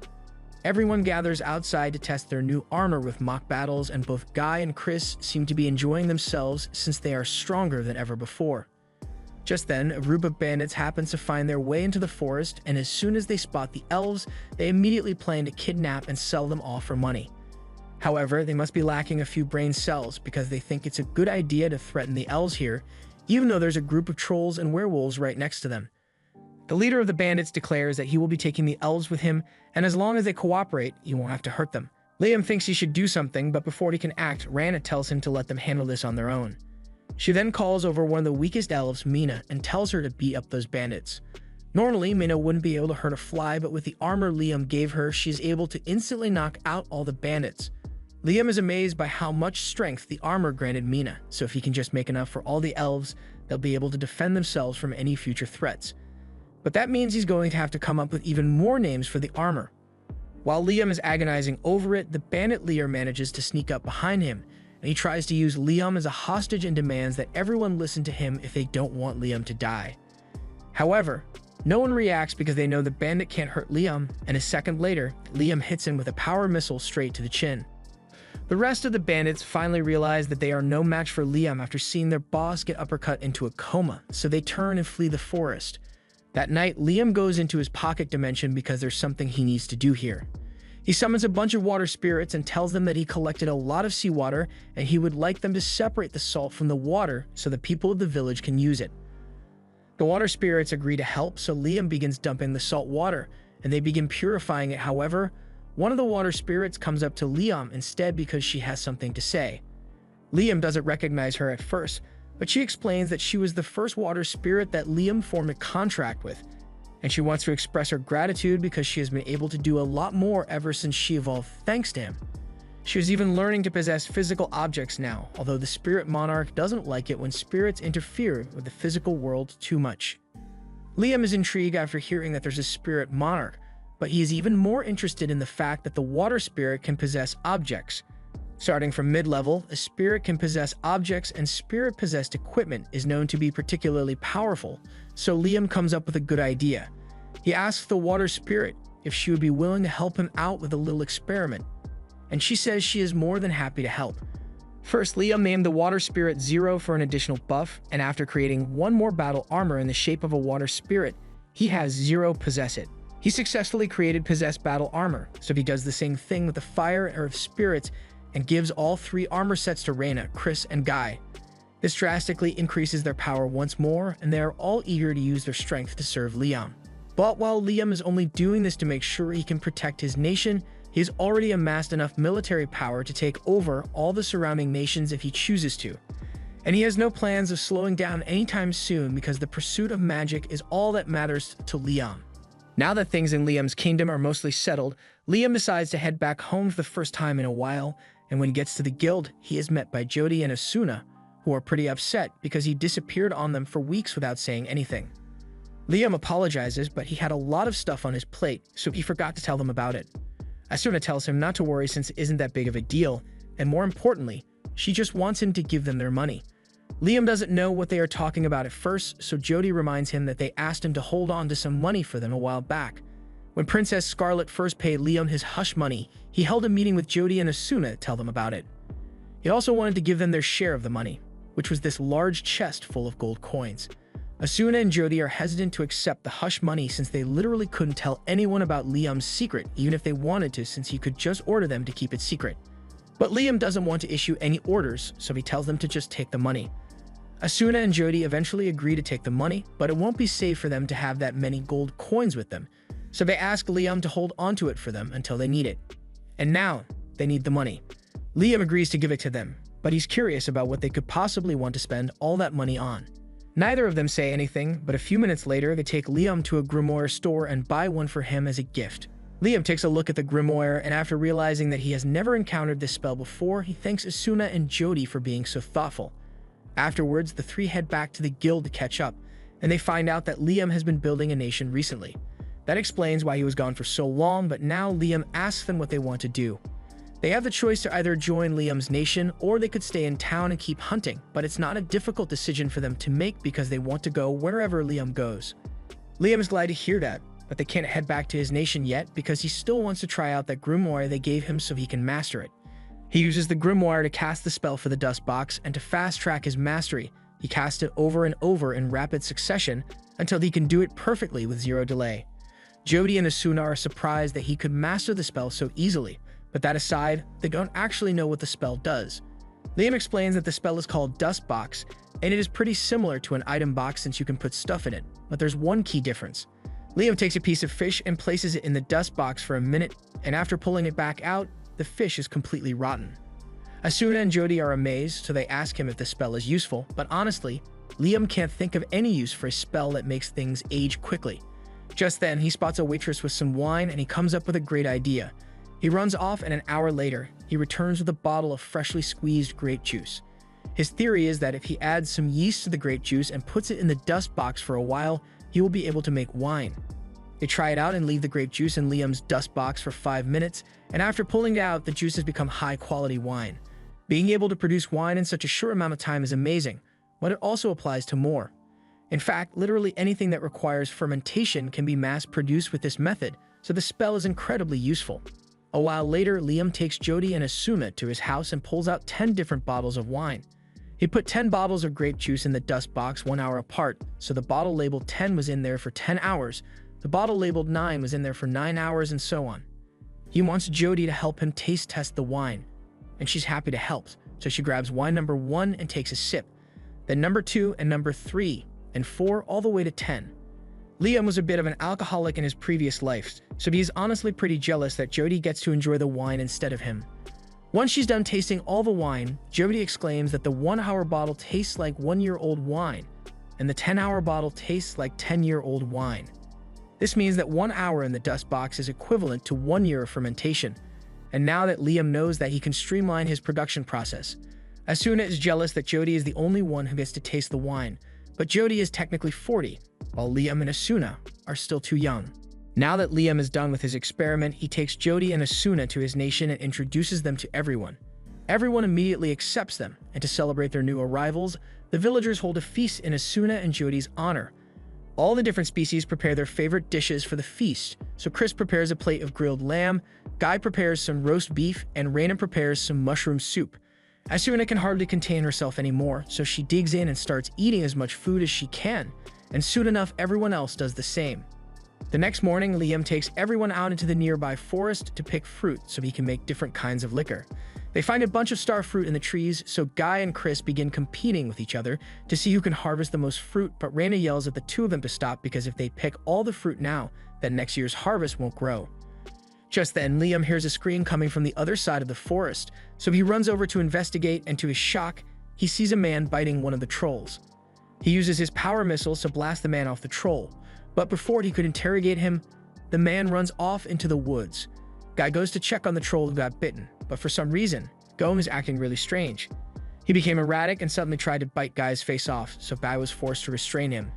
Everyone gathers outside to test their new armor with mock battles, and both Guy and Chris seem to be enjoying themselves since they are stronger than ever before. Just then, a group of bandits happens to find their way into the forest, and as soon as they spot the elves, they immediately plan to kidnap and sell them all for money. However, they must be lacking a few brain cells because they think it's a good idea to threaten the elves here, even though there's a group of trolls and werewolves right next to them. The leader of the bandits declares that he will be taking the elves with him, and as long as they cooperate, he won't have to hurt them. Liam thinks he should do something, but before he can act, Rana tells him to let them handle this on their own. She then calls over one of the weakest elves, Mina, and tells her to beat up those bandits. Normally, Mina wouldn't be able to hurt a fly, but with the armor Liam gave her, she is able to instantly knock out all the bandits. Liam is amazed by how much strength the armor granted Mina, so if he can just make enough for all the elves, they'll be able to defend themselves from any future threats. But that means he's going to have to come up with even more names for the armor. While Liam is agonizing over it, the bandit leader manages to sneak up behind him, and he tries to use Liam as a hostage and demands that everyone listen to him if they don't want Liam to die. However, no one reacts because they know the bandit can't hurt Liam, and a second later, Liam hits him with a power missile straight to the chin. The rest of the bandits finally realize that they are no match for Liam after seeing their boss get uppercut into a coma, so they turn and flee the forest. That night, Liam goes into his pocket dimension because there's something he needs to do here. He summons a bunch of water spirits and tells them that he collected a lot of seawater and he would like them to separate the salt from the water so the people of the village can use it. The water spirits agree to help, so Liam begins dumping the salt water and they begin purifying it. However, one of the water spirits comes up to Liam instead because she has something to say. Liam doesn't recognize her at first, but she explains that she was the first water spirit that Liam formed a contract with, and she wants to express her gratitude because she has been able to do a lot more ever since she evolved thanks to him. She was even learning to possess physical objects now, although the spirit monarch doesn't like it when spirits interfere with the physical world too much. Liam is intrigued after hearing that there's a spirit monarch, but he is even more interested in the fact that the water spirit can possess objects. Starting from mid-level, a spirit can possess objects, and spirit-possessed equipment is known to be particularly powerful, so Liam comes up with a good idea. He asks the water spirit if she would be willing to help him out with a little experiment, and she says she is more than happy to help. First, Liam named the water spirit Zero for an additional buff, and after creating one more battle armor in the shape of a water spirit, he has Zero possess it. He successfully created possessed battle armor, so he does the same thing with the fire and earth spirits and gives all three armor sets to Reyna, Chris, and Guy. This drastically increases their power once more, and they are all eager to use their strength to serve Liam. But while Liam is only doing this to make sure he can protect his nation, he has already amassed enough military power to take over all the surrounding nations if he chooses to. And he has no plans of slowing down anytime soon because the pursuit of magic is all that matters to Liam. Now that things in Liam's kingdom are mostly settled, Liam decides to head back home for the first time in a while, and when he gets to the guild, he is met by Jody and Asuna, who are pretty upset because he disappeared on them for weeks without saying anything. Liam apologizes, but he had a lot of stuff on his plate, so he forgot to tell them about it. Asuna tells him not to worry since it isn't that big of a deal, and more importantly, she just wants him to give them their money. Liam doesn't know what they are talking about at first, so Jody reminds him that they asked him to hold on to some money for them a while back. When Princess Scarlet first paid Liam his hush money, he held a meeting with Jody and Asuna to tell them about it. He also wanted to give them their share of the money, which was this large chest full of gold coins. Asuna and Jody are hesitant to accept the hush money since they literally couldn't tell anyone about Liam's secret, even if they wanted to, since he could just order them to keep it secret. But Liam doesn't want to issue any orders, so he tells them to just take the money. Asuna and Jody eventually agree to take the money, but it won't be safe for them to have that many gold coins with them, so they ask Liam to hold onto it for them until they need it. And now, they need the money. Liam agrees to give it to them, but he's curious about what they could possibly want to spend all that money on. Neither of them say anything, but a few minutes later, they take Liam to a grimoire store and buy one for him as a gift. Liam takes a look at the grimoire, and after realizing that he has never encountered this spell before, he thanks Asuna and Jody for being so thoughtful. Afterwards, the three head back to the guild to catch up, and they find out that Liam has been building a nation recently. That explains why he was gone for so long, but now Liam asks them what they want to do. They have the choice to either join Liam's nation or they could stay in town and keep hunting, but it's not a difficult decision for them to make because they want to go wherever Liam goes. Liam is glad to hear that, but they can't head back to his nation yet because he still wants to try out that grimoire they gave him so he can master it. He uses the grimoire to cast the spell for the dust box, and to fast track his mastery, He casts it over and over in rapid succession until he can do it perfectly with zero delay. Jody and Asuna are surprised that he could master the spell so easily, but that aside, they don't actually know what the spell does. Liam explains that the spell is called Dust Box, and it is pretty similar to an item box since you can put stuff in it, but there's one key difference. Liam takes a piece of fish and places it in the dust box for a minute, and after pulling it back out, the fish is completely rotten. Asuna and Jody are amazed, so they ask him if the spell is useful, but honestly, Liam can't think of any use for a spell that makes things age quickly. Just then, he spots a waitress with some wine and he comes up with a great idea. He runs off, and an hour later, he returns with a bottle of freshly squeezed grape juice. His theory is that if he adds some yeast to the grape juice and puts it in the dust box for a while, he will be able to make wine. They try it out and leave the grape juice in Liam's dust box for 5 minutes, and after pulling it out, the juice has become high-quality wine. Being able to produce wine in such a short amount of time is amazing, but it also applies to more. In fact, literally anything that requires fermentation can be mass-produced with this method, so the spell is incredibly useful. A while later, Liam takes Jody and Asuna to his house and pulls out 10 different bottles of wine. He put 10 bottles of grape juice in the dust box 1 hour apart, so the bottle labeled 10 was in there for 10 hours, the bottle labeled 9 was in there for 9 hours, and so on. He wants Jody to help him taste test the wine, and she's happy to help, so she grabs wine number 1 and takes a sip, then number 2 and number 3 and 4 all the way to 10. Liam was a bit of an alcoholic in his previous life, so he's honestly pretty jealous that Jody gets to enjoy the wine instead of him. Once she's done tasting all the wine, Jody exclaims that the 1 hour bottle tastes like 1-year-old wine, and the 10-hour bottle tastes like 10-year-old wine. This means that 1 hour in the dust box is equivalent to 1 year of fermentation, and now that Liam knows that he can streamline his production process. Asuna is jealous that Jody is the only one who gets to taste the wine, but Jody is technically 40, while Liam and Asuna are still too young. Now that Liam is done with his experiment, he takes Jody and Asuna to his nation and introduces them to everyone. Everyone immediately accepts them, and to celebrate their new arrivals, the villagers hold a feast in Asuna and Jody's honor. All the different species prepare their favorite dishes for the feast, so Chris prepares a plate of grilled lamb, Guy prepares some roast beef, and Raina prepares some mushroom soup. Asuna can hardly contain herself anymore, so she digs in and starts eating as much food as she can, and soon enough everyone else does the same. The next morning, Liam takes everyone out into the nearby forest to pick fruit so he can make different kinds of liquor. They find a bunch of star fruit in the trees, so Guy and Chris begin competing with each other to see who can harvest the most fruit, but Raina yells at the two of them to stop because if they pick all the fruit now, then next year's harvest won't grow. Just then, Liam hears a scream coming from the other side of the forest, so he runs over to investigate, and to his shock, he sees a man biting one of the trolls. He uses his power missiles to blast the man off the troll, but before he could interrogate him, the man runs off into the woods. Guy goes to check on the troll who got bitten, but for some reason, Goem is acting really strange. He became erratic and suddenly tried to bite Guy's face off, so Guy was forced to restrain him.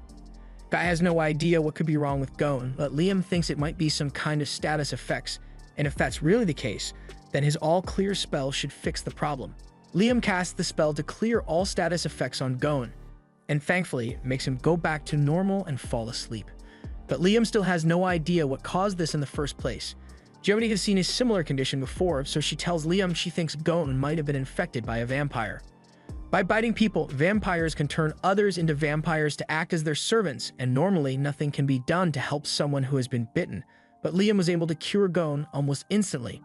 Guy has no idea what could be wrong with Goem, but Liam thinks it might be some kind of status effects, and if that's really the case, then his all-clear spell should fix the problem. Liam casts the spell to clear all status effects on Goem, and thankfully makes him go back to normal and fall asleep. But Liam still has no idea what caused this in the first place. Jody has seen a similar condition before, so she tells Liam she thinks Goem might have been infected by a vampire. By biting people, vampires can turn others into vampires to act as their servants, and normally nothing can be done to help someone who has been bitten, but Liam was able to cure Goem almost instantly,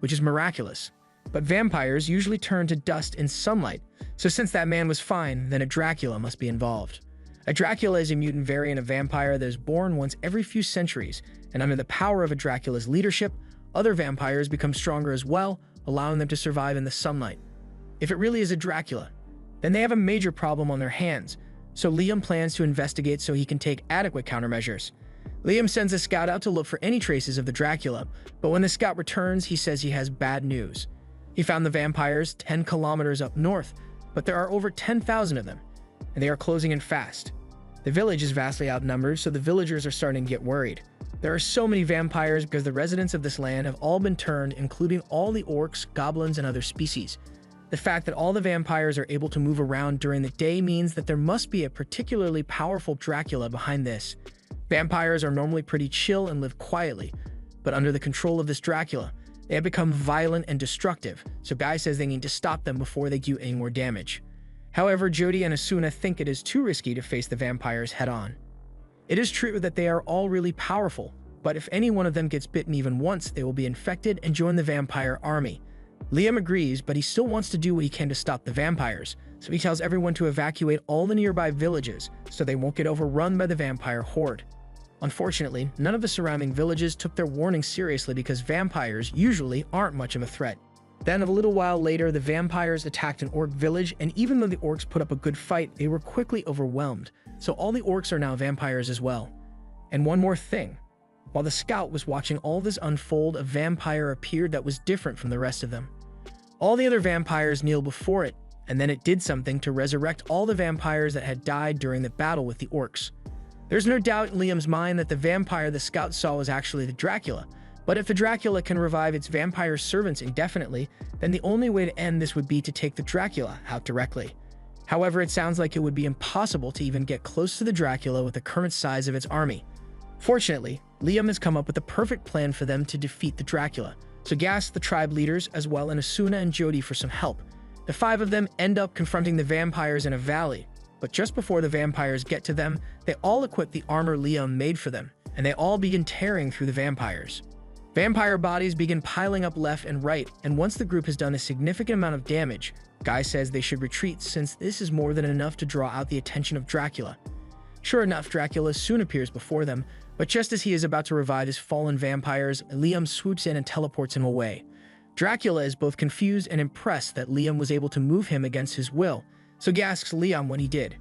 which is miraculous. But vampires usually turn to dust in sunlight, so since that man was fine, then a Dracula must be involved. A Dracula is a mutant variant of vampire that is born once every few centuries, and under the power of a Dracula's leadership, other vampires become stronger as well, allowing them to survive in the sunlight. If it really is a Dracula, then they have a major problem on their hands, so Liam plans to investigate so he can take adequate countermeasures. Liam sends a scout out to look for any traces of the Dracula, but when the scout returns, he says he has bad news. He found the vampires 10 kilometers up north, but there are over 10,000 of them, and they are closing in fast. The village is vastly outnumbered, so the villagers are starting to get worried. There are so many vampires because the residents of this land have all been turned, including all the orcs, goblins, and other species. The fact that all the vampires are able to move around during the day means that there must be a particularly powerful Dracula behind this. Vampires are normally pretty chill and live quietly, but under the control of this Dracula, they have become violent and destructive, so Guy says they need to stop them before they do any more damage. However, Jody and Asuna think it is too risky to face the vampires head-on. It is true that they are all really powerful, but if any one of them gets bitten even once, they will be infected and join the vampire army. Liam agrees, but he still wants to do what he can to stop the vampires, so he tells everyone to evacuate all the nearby villages so they won't get overrun by the vampire horde. Unfortunately, none of the surrounding villages took their warning seriously because vampires usually aren't much of a threat. Then, a little while later, the vampires attacked an orc village, and even though the orcs put up a good fight, they were quickly overwhelmed, so all the orcs are now vampires as well. And one more thing. While the scout was watching all this unfold, a vampire appeared that was different from the rest of them. All the other vampires kneeled before it, and then it did something to resurrect all the vampires that had died during the battle with the orcs. There's no doubt in Liam's mind that the vampire the scout saw was actually the Dracula, but if the Dracula can revive its vampire servants indefinitely, then the only way to end this would be to take the Dracula out directly. However, it sounds like it would be impossible to even get close to the Dracula with the current size of its army. Fortunately, Liam has come up with a perfect plan for them to defeat the Dracula, so he asks the tribe leaders as well as Asuna and Jody for some help. The five of them end up confronting the vampires in a valley, but just before the vampires get to them, they all equip the armor Liam made for them, and they all begin tearing through the vampires. Vampire bodies begin piling up left and right, and once the group has done a significant amount of damage, Guy says they should retreat since this is more than enough to draw out the attention of Dracula. Sure enough, Dracula soon appears before them, but just as he is about to revive his fallen vampires, Liam swoops in and teleports him away. Dracula is both confused and impressed that Liam was able to move him against his will, so he asks Liam what he did.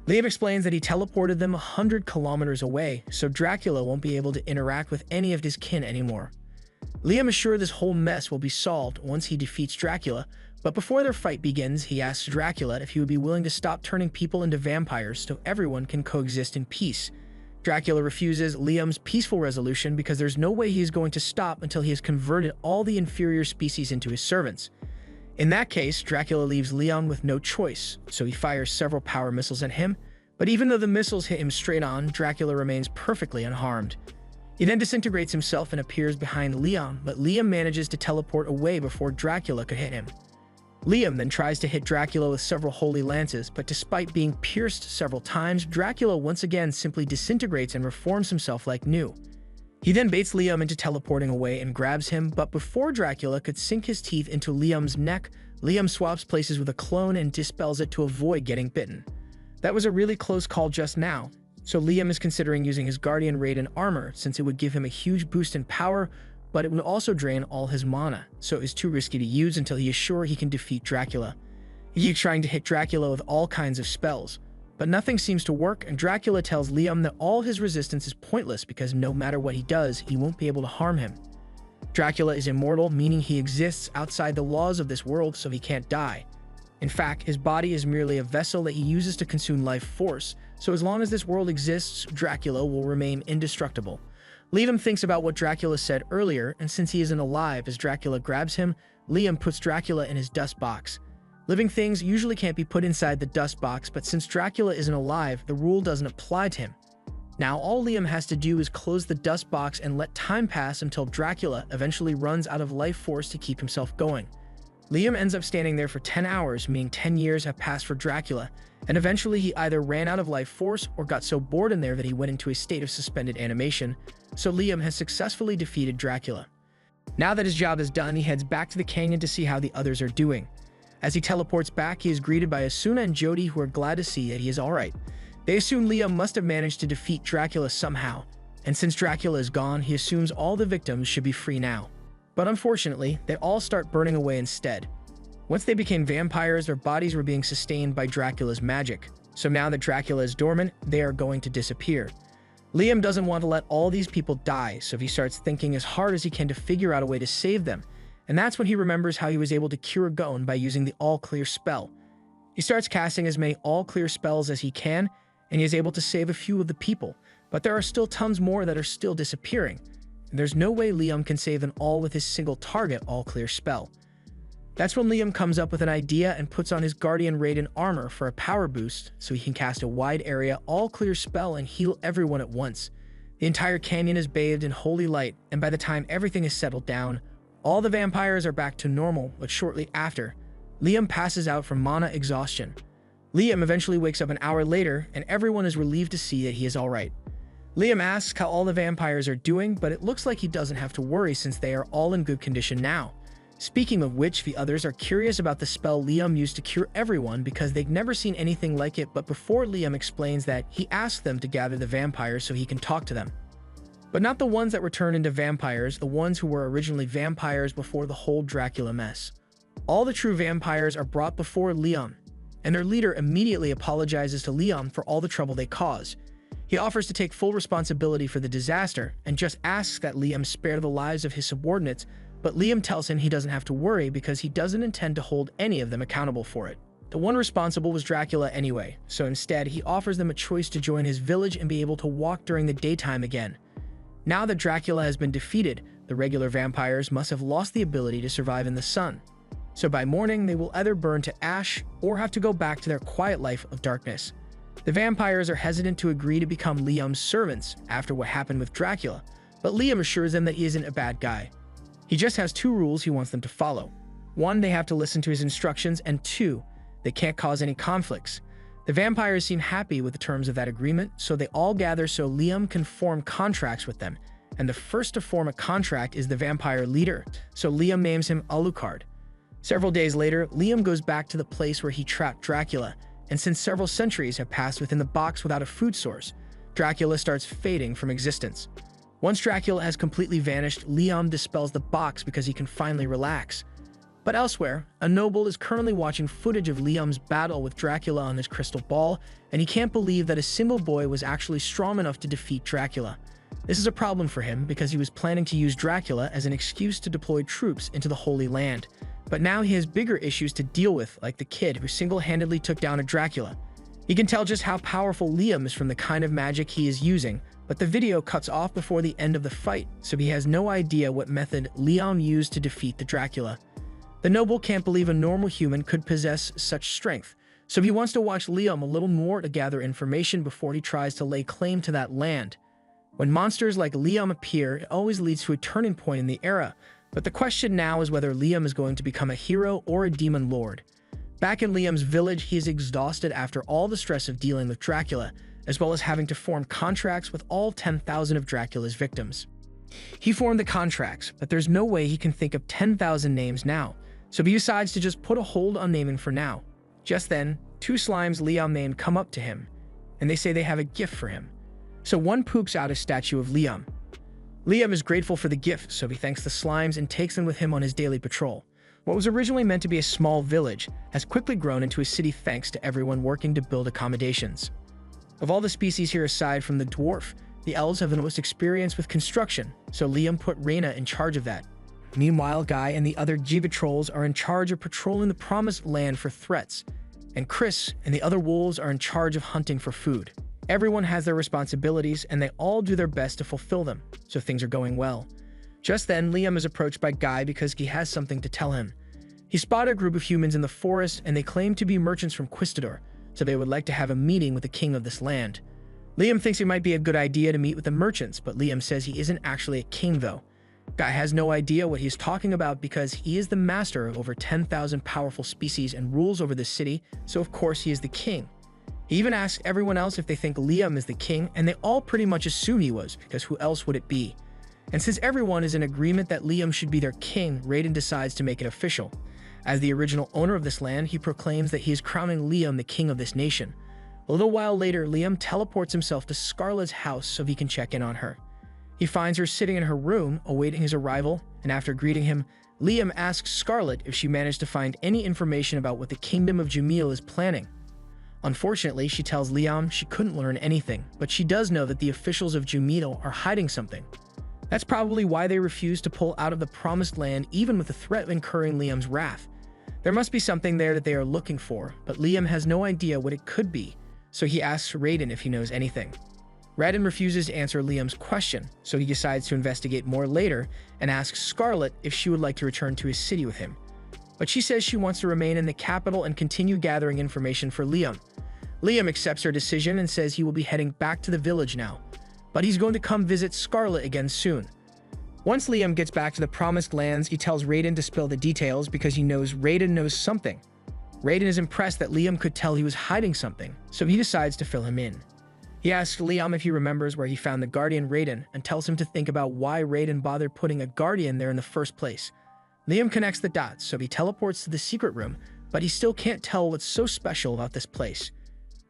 Liam explains that he teleported them 100 kilometers away, so Dracula won't be able to interact with any of his kin anymore. Liam is sure this whole mess will be solved once he defeats Dracula, but before their fight begins, he asks Dracula if he would be willing to stop turning people into vampires so everyone can coexist in peace. Dracula refuses Liam's peaceful resolution because there's no way he is going to stop until he has converted all the inferior species into his servants. In that case, Dracula leaves Liam with no choice, so he fires several power missiles at him, but even though the missiles hit him straight on, Dracula remains perfectly unharmed. He then disintegrates himself and appears behind Liam, but Liam manages to teleport away before Dracula could hit him. Liam then tries to hit Dracula with several holy lances, but despite being pierced several times, Dracula once again simply disintegrates and reforms himself like new. He then baits Liam into teleporting away and grabs him, but before Dracula could sink his teeth into Liam's neck, Liam swaps places with a clone and dispels it to avoid getting bitten. That was a really close call just now, so Liam is considering using his Guardian Raiden armor since it would give him a huge boost in power, but it would also drain all his mana, so it is too risky to use until he is sure he can defeat Dracula. He keeps trying to hit Dracula with all kinds of spells, but nothing seems to work, and Dracula tells Liam that all his resistance is pointless because no matter what he does, he won't be able to harm him. Dracula is immortal, meaning he exists outside the laws of this world, so he can't die. In fact, his body is merely a vessel that he uses to consume life force, so as long as this world exists, Dracula will remain indestructible. Liam thinks about what Dracula said earlier, and since he isn't alive as Dracula grabs him, Liam puts Dracula in his dust box. Living things usually can't be put inside the dust box, but since Dracula isn't alive, the rule doesn't apply to him. Now all Liam has to do is close the dust box and let time pass until Dracula eventually runs out of life force to keep himself going. Liam ends up standing there for 10 hours, meaning 10 years have passed for Dracula, and eventually he either ran out of life force or got so bored in there that he went into a state of suspended animation, so Liam has successfully defeated Dracula. Now that his job is done, he heads back to the canyon to see how the others are doing. As he teleports back, he is greeted by Asuna and Jody, who are glad to see that he is alright. They assume Liam must have managed to defeat Dracula somehow, and since Dracula is gone, he assumes all the victims should be free now. But unfortunately, they all start burning away instead. Once they became vampires, their bodies were being sustained by Dracula's magic, so now that Dracula is dormant, they are going to disappear. Liam doesn't want to let all these people die, so he starts thinking as hard as he can to figure out a way to save them, and that's when he remembers how he was able to cure Gon by using the All-Clear spell. He starts casting as many All-Clear spells as he can, and he is able to save a few of the people, but there are still tons more that are still disappearing. There's no way Liam can save them all with his single target All-Clear spell. That's when Liam comes up with an idea and puts on his Guardian Raiden armor for a power boost so he can cast a wide area All-Clear spell and heal everyone at once. The entire canyon is bathed in holy light, and by the time everything is settled down, all the vampires are back to normal, but shortly after, Liam passes out from mana exhaustion. Liam eventually wakes up an hour later, and everyone is relieved to see that he is alright. Liam asks how all the vampires are doing, but it looks like he doesn't have to worry since they are all in good condition now. Speaking of which, the others are curious about the spell Liam used to cure everyone because they've never seen anything like it, but before Liam explains that, he asks them to gather the vampires so he can talk to them. But not the ones that were turned into vampires, the ones who were originally vampires before the whole Dracula mess. All the true vampires are brought before Liam, and their leader immediately apologizes to Liam for all the trouble they caused. He offers to take full responsibility for the disaster and just asks that Liam spare the lives of his subordinates, but Liam tells him he doesn't have to worry because he doesn't intend to hold any of them accountable for it. The one responsible was Dracula anyway, so instead he offers them a choice to join his village and be able to walk during the daytime again. Now that Dracula has been defeated, the regular vampires must have lost the ability to survive in the sun. So by morning, they will either burn to ash or have to go back to their quiet life of darkness. The vampires are hesitant to agree to become Liam's servants after what happened with Dracula, but Liam assures them that he isn't a bad guy. He just has 2 rules he wants them to follow. 1, they have to listen to his instructions, and 2, they can't cause any conflicts. The vampires seem happy with the terms of that agreement, so they all gather so Liam can form contracts with them, and the first to form a contract is the vampire leader, so Liam names him Alucard. Several days later, Liam goes back to the place where he trapped Dracula, and since several centuries have passed within the box without a food source, Dracula starts fading from existence. Once Dracula has completely vanished, Liam dispels the box because he can finally relax. But elsewhere, a noble is currently watching footage of Liam's battle with Dracula on his crystal ball, and he can't believe that a single boy was actually strong enough to defeat Dracula. This is a problem for him because he was planning to use Dracula as an excuse to deploy troops into the Holy Land. But now he has bigger issues to deal with, like the kid who single-handedly took down a Dracula. He can tell just how powerful Liam is from the kind of magic he is using, but the video cuts off before the end of the fight, so he has no idea what method Liam used to defeat the Dracula. The noble can't believe a normal human could possess such strength, so he wants to watch Liam a little more to gather information before he tries to lay claim to that land. When monsters like Liam appear, it always leads to a turning point in the era, but the question now is whether Liam is going to become a hero or a demon lord. Back in Liam's village, he is exhausted after all the stress of dealing with Dracula, as well as having to form contracts with all 10,000 of Dracula's victims. He formed the contracts, but there's no way he can think of 10,000 names now, so he decides to just put a hold on naming for now. Just then, 2 slimes Liam named come up to him, and they say they have a gift for him. So one poops out a statue of Liam. Liam is grateful for the gift, so he thanks the slimes and takes them with him on his daily patrol. What was originally meant to be a small village has quickly grown into a city thanks to everyone working to build accommodations. Of all the species here aside from the dwarf, the elves have the most experience with construction, so Liam put Reyna in charge of that. Meanwhile, Guy and the other Jiva trolls are in charge of patrolling the promised land for threats, and Chris and the other wolves are in charge of hunting for food. Everyone has their responsibilities, and they all do their best to fulfill them, so things are going well. Just then, Liam is approached by Guy because he has something to tell him. He spotted a group of humans in the forest, and they claim to be merchants from Quistador, so they would like to have a meeting with the king of this land. Liam thinks it might be a good idea to meet with the merchants, but Liam says he isn't actually a king though. Guy has no idea what he's talking about because he is the master of over 10,000 powerful species and rules over the city, so of course he is the king. He even asks everyone else if they think Liam is the king, and they all pretty much assume he was, because who else would it be? And since everyone is in agreement that Liam should be their king, Raiden decides to make it official. As the original owner of this land, he proclaims that he is crowning Liam the king of this nation. A little while later, Liam teleports himself to Scarlet's house so he can check in on her. He finds her sitting in her room, awaiting his arrival, and after greeting him, Liam asks Scarlet if she managed to find any information about what the Kingdom of Jamil is planning. Unfortunately, she tells Liam she couldn't learn anything, but she does know that the officials of Jamil are hiding something. That's probably why they refuse to pull out of the Promised Land even with the threat of incurring Liam's wrath. There must be something there that they are looking for, but Liam has no idea what it could be, so he asks Raiden if he knows anything. Raiden refuses to answer Liam's question, so he decides to investigate more later and asks Scarlet if she would like to return to his city with him. But she says she wants to remain in the capital and continue gathering information for Liam. Liam accepts her decision and says he will be heading back to the village now, but he's going to come visit Scarlet again soon. Once Liam gets back to the Promised Lands, he tells Raiden to spill the details because he knows Raiden knows something. Raiden is impressed that Liam could tell he was hiding something, so he decides to fill him in. He asks Liam if he remembers where he found the Guardian Raiden and tells him to think about why Raiden bothered putting a Guardian there in the first place. Liam connects the dots, so he teleports to the secret room, but he still can't tell what's so special about this place.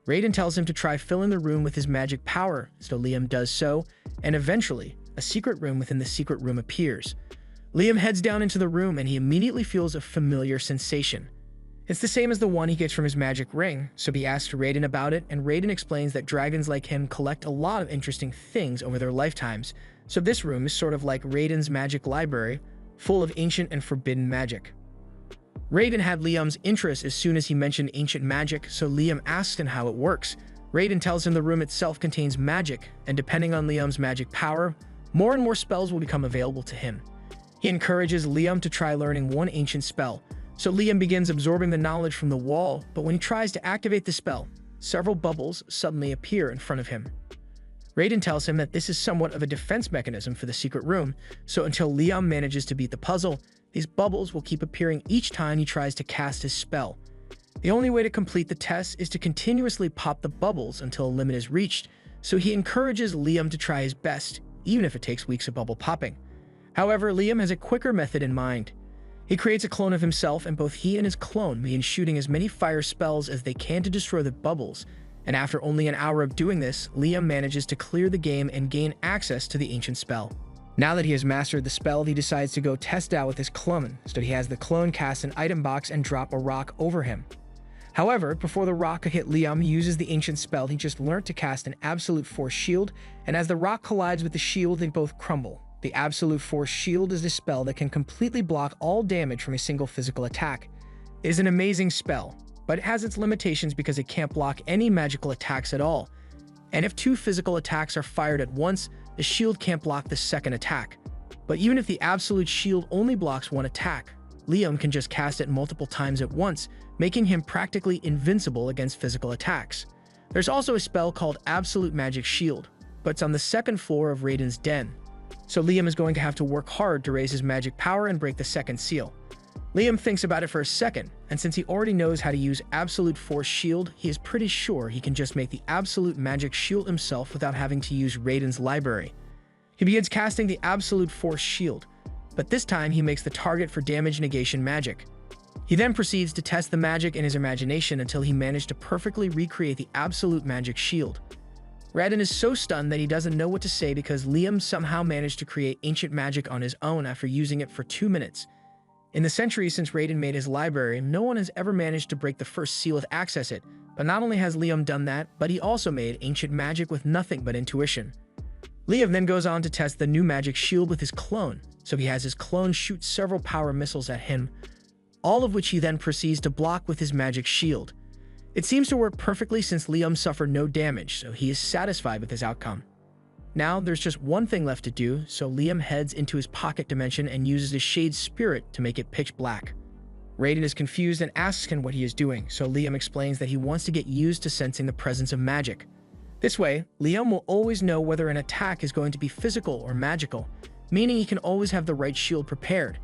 Raiden tells him to try filling the room with his magic power, so Liam does so, and eventually, a secret room within the secret room appears. Liam heads down into the room and he immediately feels a familiar sensation. It's the same as the one he gets from his magic ring, so he asks Raiden about it, and Raiden explains that dragons like him collect a lot of interesting things over their lifetimes, so this room is sort of like Raiden's magic library, full of ancient and forbidden magic. Raiden had Liam's interest as soon as he mentioned ancient magic, so Liam asks him how it works. Raiden tells him the room itself contains magic, and depending on Liam's magic power, more and more spells will become available to him. He encourages Liam to try learning one ancient spell, so Liam begins absorbing the knowledge from the wall, but when he tries to activate the spell, several bubbles suddenly appear in front of him. Raiden tells him that this is somewhat of a defense mechanism for the secret room, so until Liam manages to beat the puzzle, these bubbles will keep appearing each time he tries to cast his spell. The only way to complete the test is to continuously pop the bubbles until a limit is reached, so he encourages Liam to try his best, even if it takes weeks of bubble popping. However, Liam has a quicker method in mind. He creates a clone of himself, and both he and his clone begin shooting as many fire spells as they can to destroy the bubbles, and after only an hour of doing this, Liam manages to clear the game and gain access to the ancient spell. Now that he has mastered the spell, he decides to go test out with his clone, so he has the clone cast an item box and drop a rock over him. However, before the rock could hit Liam, he uses the ancient spell he just learned to cast an Absolute Force Shield, and as the rock collides with the shield, they both crumble. The Absolute Force Shield is a spell that can completely block all damage from a single physical attack. It is an amazing spell, but it has its limitations because it can't block any magical attacks at all. And if two physical attacks are fired at once, the shield can't block the second attack. But even if the Absolute Shield only blocks one attack, Liam can just cast it multiple times at once, making him practically invincible against physical attacks. There's also a spell called Absolute Magic Shield, but it's on the second floor of Raiden's den. So Liam is going to have to work hard to raise his magic power and break the second seal. Liam thinks about it for a second, and since he already knows how to use Absolute Force Shield, he is pretty sure he can just make the Absolute Magic Shield himself without having to use Raiden's library. He begins casting the Absolute Force Shield, but this time he makes the target for damage negation magic. He then proceeds to test the magic in his imagination until he managed to perfectly recreate the Absolute Magic Shield. Raiden is so stunned that he doesn't know what to say because Liam somehow managed to create ancient magic on his own after using it for 2 minutes. In the centuries since Raiden made his library, no one has ever managed to break the first seal to access it, but not only has Liam done that, but he also made ancient magic with nothing but intuition. Liam then goes on to test the new magic shield with his clone, so he has his clone shoot several power missiles at him, all of which he then proceeds to block with his magic shield. It seems to work perfectly since Liam suffered no damage, so he is satisfied with his outcome. Now, there's just one thing left to do, so Liam heads into his pocket dimension and uses his Shade Spirit to make it pitch black. Raiden is confused and asks him what he is doing, so Liam explains that he wants to get used to sensing the presence of magic. This way, Liam will always know whether an attack is going to be physical or magical, meaning he can always have the right shield prepared.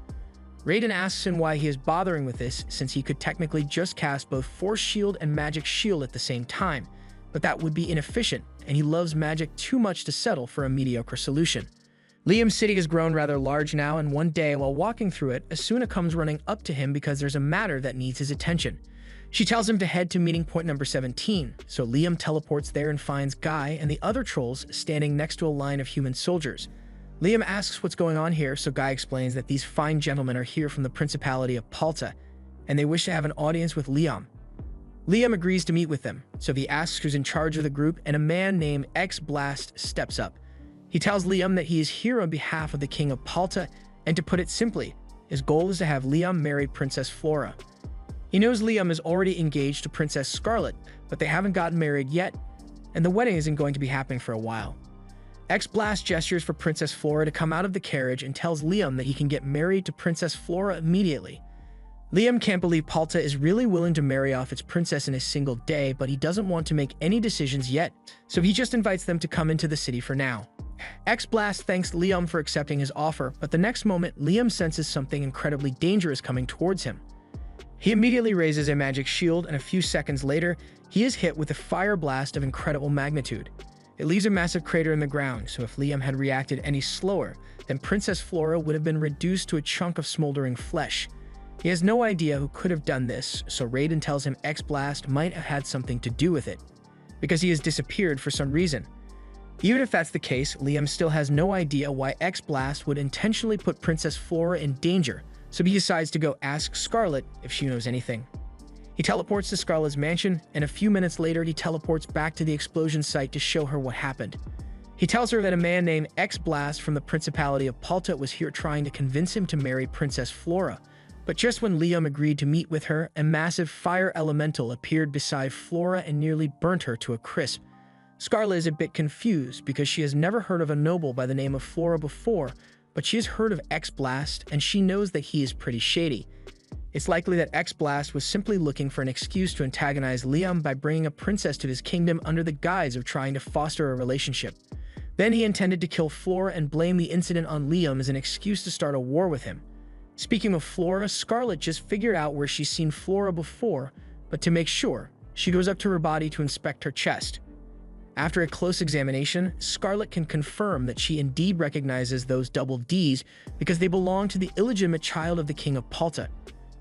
Raiden asks him why he is bothering with this, since he could technically just cast both Force Shield and Magic Shield at the same time, but that would be inefficient, and he loves magic too much to settle for a mediocre solution. Liam's city has grown rather large now, and one day, while walking through it, Asuna comes running up to him because there's a matter that needs his attention. She tells him to head to meeting point number 17, so Liam teleports there and finds Guy and the other trolls standing next to a line of human soldiers. Liam asks what's going on here, so Guy explains that these fine gentlemen are here from the Principality of Palta, and they wish to have an audience with Liam. Liam agrees to meet with them, so he asks who's in charge of the group, and a man named X-Blast steps up. He tells Liam that he is here on behalf of the King of Palta, and to put it simply, his goal is to have Liam marry Princess Flora. He knows Liam is already engaged to Princess Scarlet, but they haven't gotten married yet, and the wedding isn't going to be happening for a while. X-Blast gestures for Princess Flora to come out of the carriage and tells Liam that he can get married to Princess Flora immediately. Liam can't believe Palta is really willing to marry off its princess in a single day, but he doesn't want to make any decisions yet, so he just invites them to come into the city for now. X-Blast thanks Liam for accepting his offer, but the next moment, Liam senses something incredibly dangerous coming towards him. He immediately raises a magic shield, and a few seconds later, he is hit with a fire blast of incredible magnitude. It leaves a massive crater in the ground, so if Liam had reacted any slower, then Princess Flora would have been reduced to a chunk of smoldering flesh. He has no idea who could have done this, so Raiden tells him X-Blast might have had something to do with it, because he has disappeared for some reason. Even if that's the case, Liam still has no idea why X-Blast would intentionally put Princess Flora in danger, so he decides to go ask Scarlet if she knows anything. He teleports to Scarlet's mansion, and a few minutes later he teleports back to the explosion site to show her what happened. He tells her that a man named X-Blast from the Principality of Palta was here trying to convince him to marry Princess Flora, but just when Liam agreed to meet with her, a massive fire elemental appeared beside Flora and nearly burnt her to a crisp. Scarlet is a bit confused because she has never heard of a noble by the name of Flora before, but she has heard of X-Blast, and she knows that he is pretty shady. It's likely that X-Blast was simply looking for an excuse to antagonize Liam by bringing a princess to his kingdom under the guise of trying to foster a relationship. Then he intended to kill Flora and blame the incident on Liam as an excuse to start a war with him. Speaking of Flora, Scarlet just figured out where she's seen Flora before, but to make sure, she goes up to her body to inspect her chest. After a close examination, Scarlet can confirm that she indeed recognizes those double Ds because they belong to the illegitimate child of the King of Palta.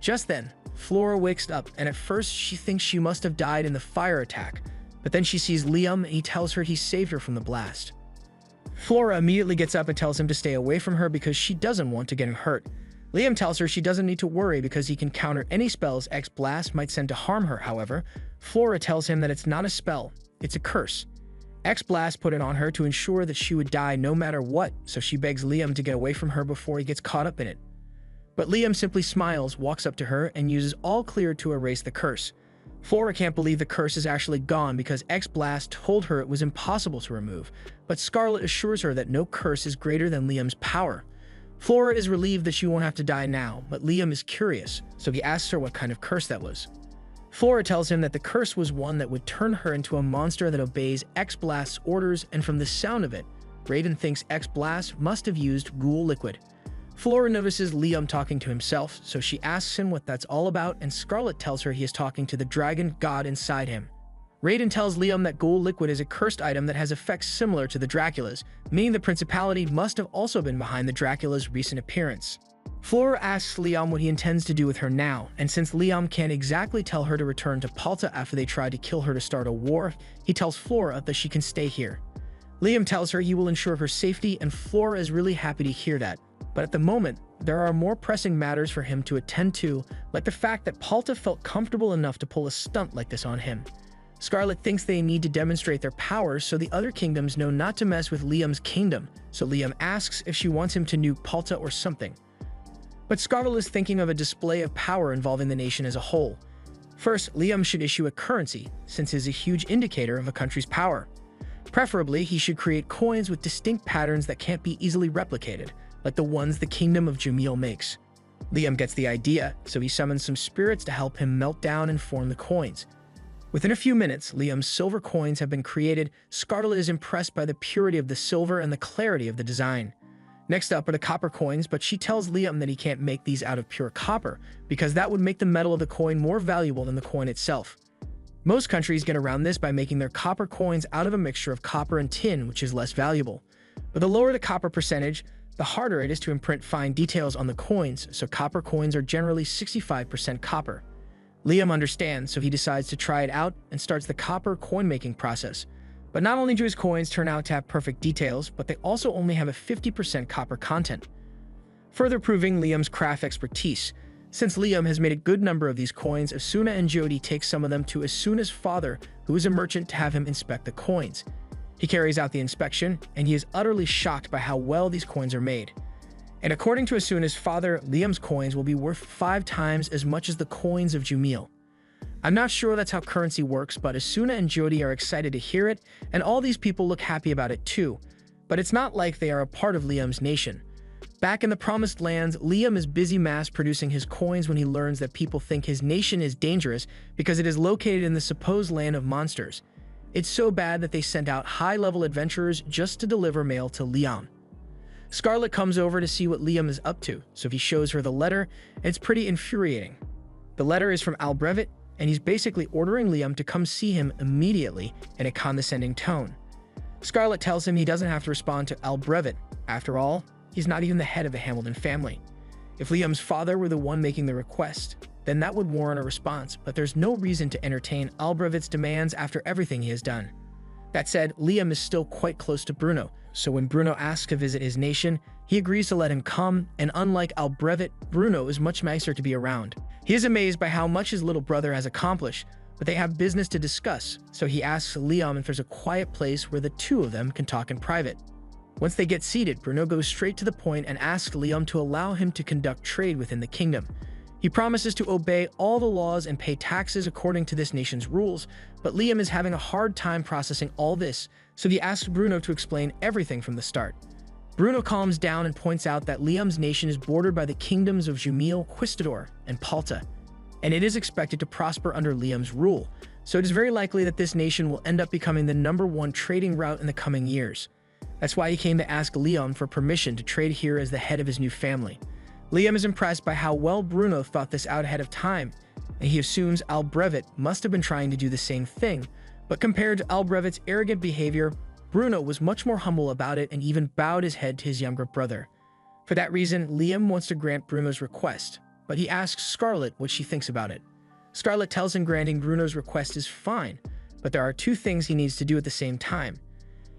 Just then, Flora wakes up, and at first she thinks she must have died in the fire attack, but then she sees Liam and he tells her he saved her from the blast. Flora immediately gets up and tells him to stay away from her because she doesn't want to get him hurt. Liam tells her she doesn't need to worry because he can counter any spells X-Blast might send to harm her. However, Flora tells him that it's not a spell, it's a curse. X-Blast put it on her to ensure that she would die no matter what, so she begs Liam to get away from her before he gets caught up in it. But Liam simply smiles, walks up to her, and uses All Clear to erase the curse. Flora can't believe the curse is actually gone because X-Blast told her it was impossible to remove, but Scarlet assures her that no curse is greater than Liam's power. Flora is relieved that she won't have to die now, but Liam is curious, so he asks her what kind of curse that was. Flora tells him that the curse was one that would turn her into a monster that obeys X-Blast's orders, and from the sound of it, Raiden thinks X-Blast must have used ghoul liquid. Flora notices Liam talking to himself, so she asks him what that's all about, and Scarlet tells her he is talking to the dragon god inside him. Raiden tells Liam that ghoul liquid is a cursed item that has effects similar to the Dracula's, meaning the Principality must have also been behind the Dracula's recent appearance. Flora asks Liam what he intends to do with her now, and since Liam can't exactly tell her to return to Palta after they tried to kill her to start a war, he tells Flora that she can stay here. Liam tells her he will ensure her safety, and Flora is really happy to hear that. But at the moment, there are more pressing matters for him to attend to, like the fact that Palta felt comfortable enough to pull a stunt like this on him. Scarlet thinks they need to demonstrate their powers so the other kingdoms know not to mess with Liam's kingdom, so Liam asks if she wants him to nuke Palta or something. But Scarlet is thinking of a display of power involving the nation as a whole. First, Liam should issue a currency, since it is a huge indicator of a country's power. Preferably, he should create coins with distinct patterns that can't be easily replicated, like the ones the Kingdom of Jamil makes. Liam gets the idea, so he summons some spirits to help him melt down and form the coins. Within a few minutes, Liam's silver coins have been created. Scarlet is impressed by the purity of the silver and the clarity of the design. Next up are the copper coins, but she tells Liam that he can't make these out of pure copper, because that would make the metal of the coin more valuable than the coin itself. Most countries get around this by making their copper coins out of a mixture of copper and tin, which is less valuable. But the lower the copper percentage, the harder it is to imprint fine details on the coins, so copper coins are generally 65% copper. Liam understands, so he decides to try it out and starts the copper coin-making process. But not only do his coins turn out to have perfect details, but they also only have a 50% copper content, further proving Liam's craft expertise. Since Liam has made a good number of these coins, Asuna and Jody take some of them to Asuna's father, who is a merchant, to have him inspect the coins. He carries out the inspection, and he is utterly shocked by how well these coins are made. And according to Asuna's father, Liam's coins will be worth 5 times as much as the coins of Jamil. I'm not sure that's how currency works, but Asuna and Jody are excited to hear it, and all these people look happy about it too. But it's not like they are a part of Liam's nation. Back in the Promised Lands, Liam is busy mass-producing his coins when he learns that people think his nation is dangerous because it is located in the supposed land of monsters. It's so bad that they sent out high-level adventurers just to deliver mail to Liam. Scarlet comes over to see what Liam is up to, so he shows her the letter, and it's pretty infuriating. The letter is from Albrevet, and he's basically ordering Liam to come see him immediately in a condescending tone. Scarlett tells him he doesn't have to respond to Albrevet. After all, he's not even the head of the Hamilton family. If Liam's father were the one making the request, then that would warrant a response, but there's no reason to entertain Albrevet's demands after everything he has done. That said, Liam is still quite close to Bruno, so when Bruno asks to visit his nation, he agrees to let him come, and unlike Albrevet, Bruno is much nicer to be around. He is amazed by how much his little brother has accomplished, but they have business to discuss, so he asks Liam if there's a quiet place where the two of them can talk in private. Once they get seated, Bruno goes straight to the point and asks Liam to allow him to conduct trade within the kingdom. He promises to obey all the laws and pay taxes according to this nation's rules, but Liam is having a hard time processing all this, so he asks Bruno to explain everything from the start. Bruno calms down and points out that Liam's nation is bordered by the kingdoms of Jumil, Quistador, and Palta, and it is expected to prosper under Liam's rule, so it is very likely that this nation will end up becoming the #1 trading route in the coming years. That's why he came to ask Liam for permission to trade here as the head of his new family. Liam is impressed by how well Bruno thought this out ahead of time, and he assumes Albrevet must have been trying to do the same thing, but compared to Albrevet's arrogant behavior, Bruno was much more humble about it and even bowed his head to his younger brother. For that reason, Liam wants to grant Bruno's request, but he asks Scarlett what she thinks about it. Scarlett tells him granting Bruno's request is fine, but there are two things he needs to do at the same time.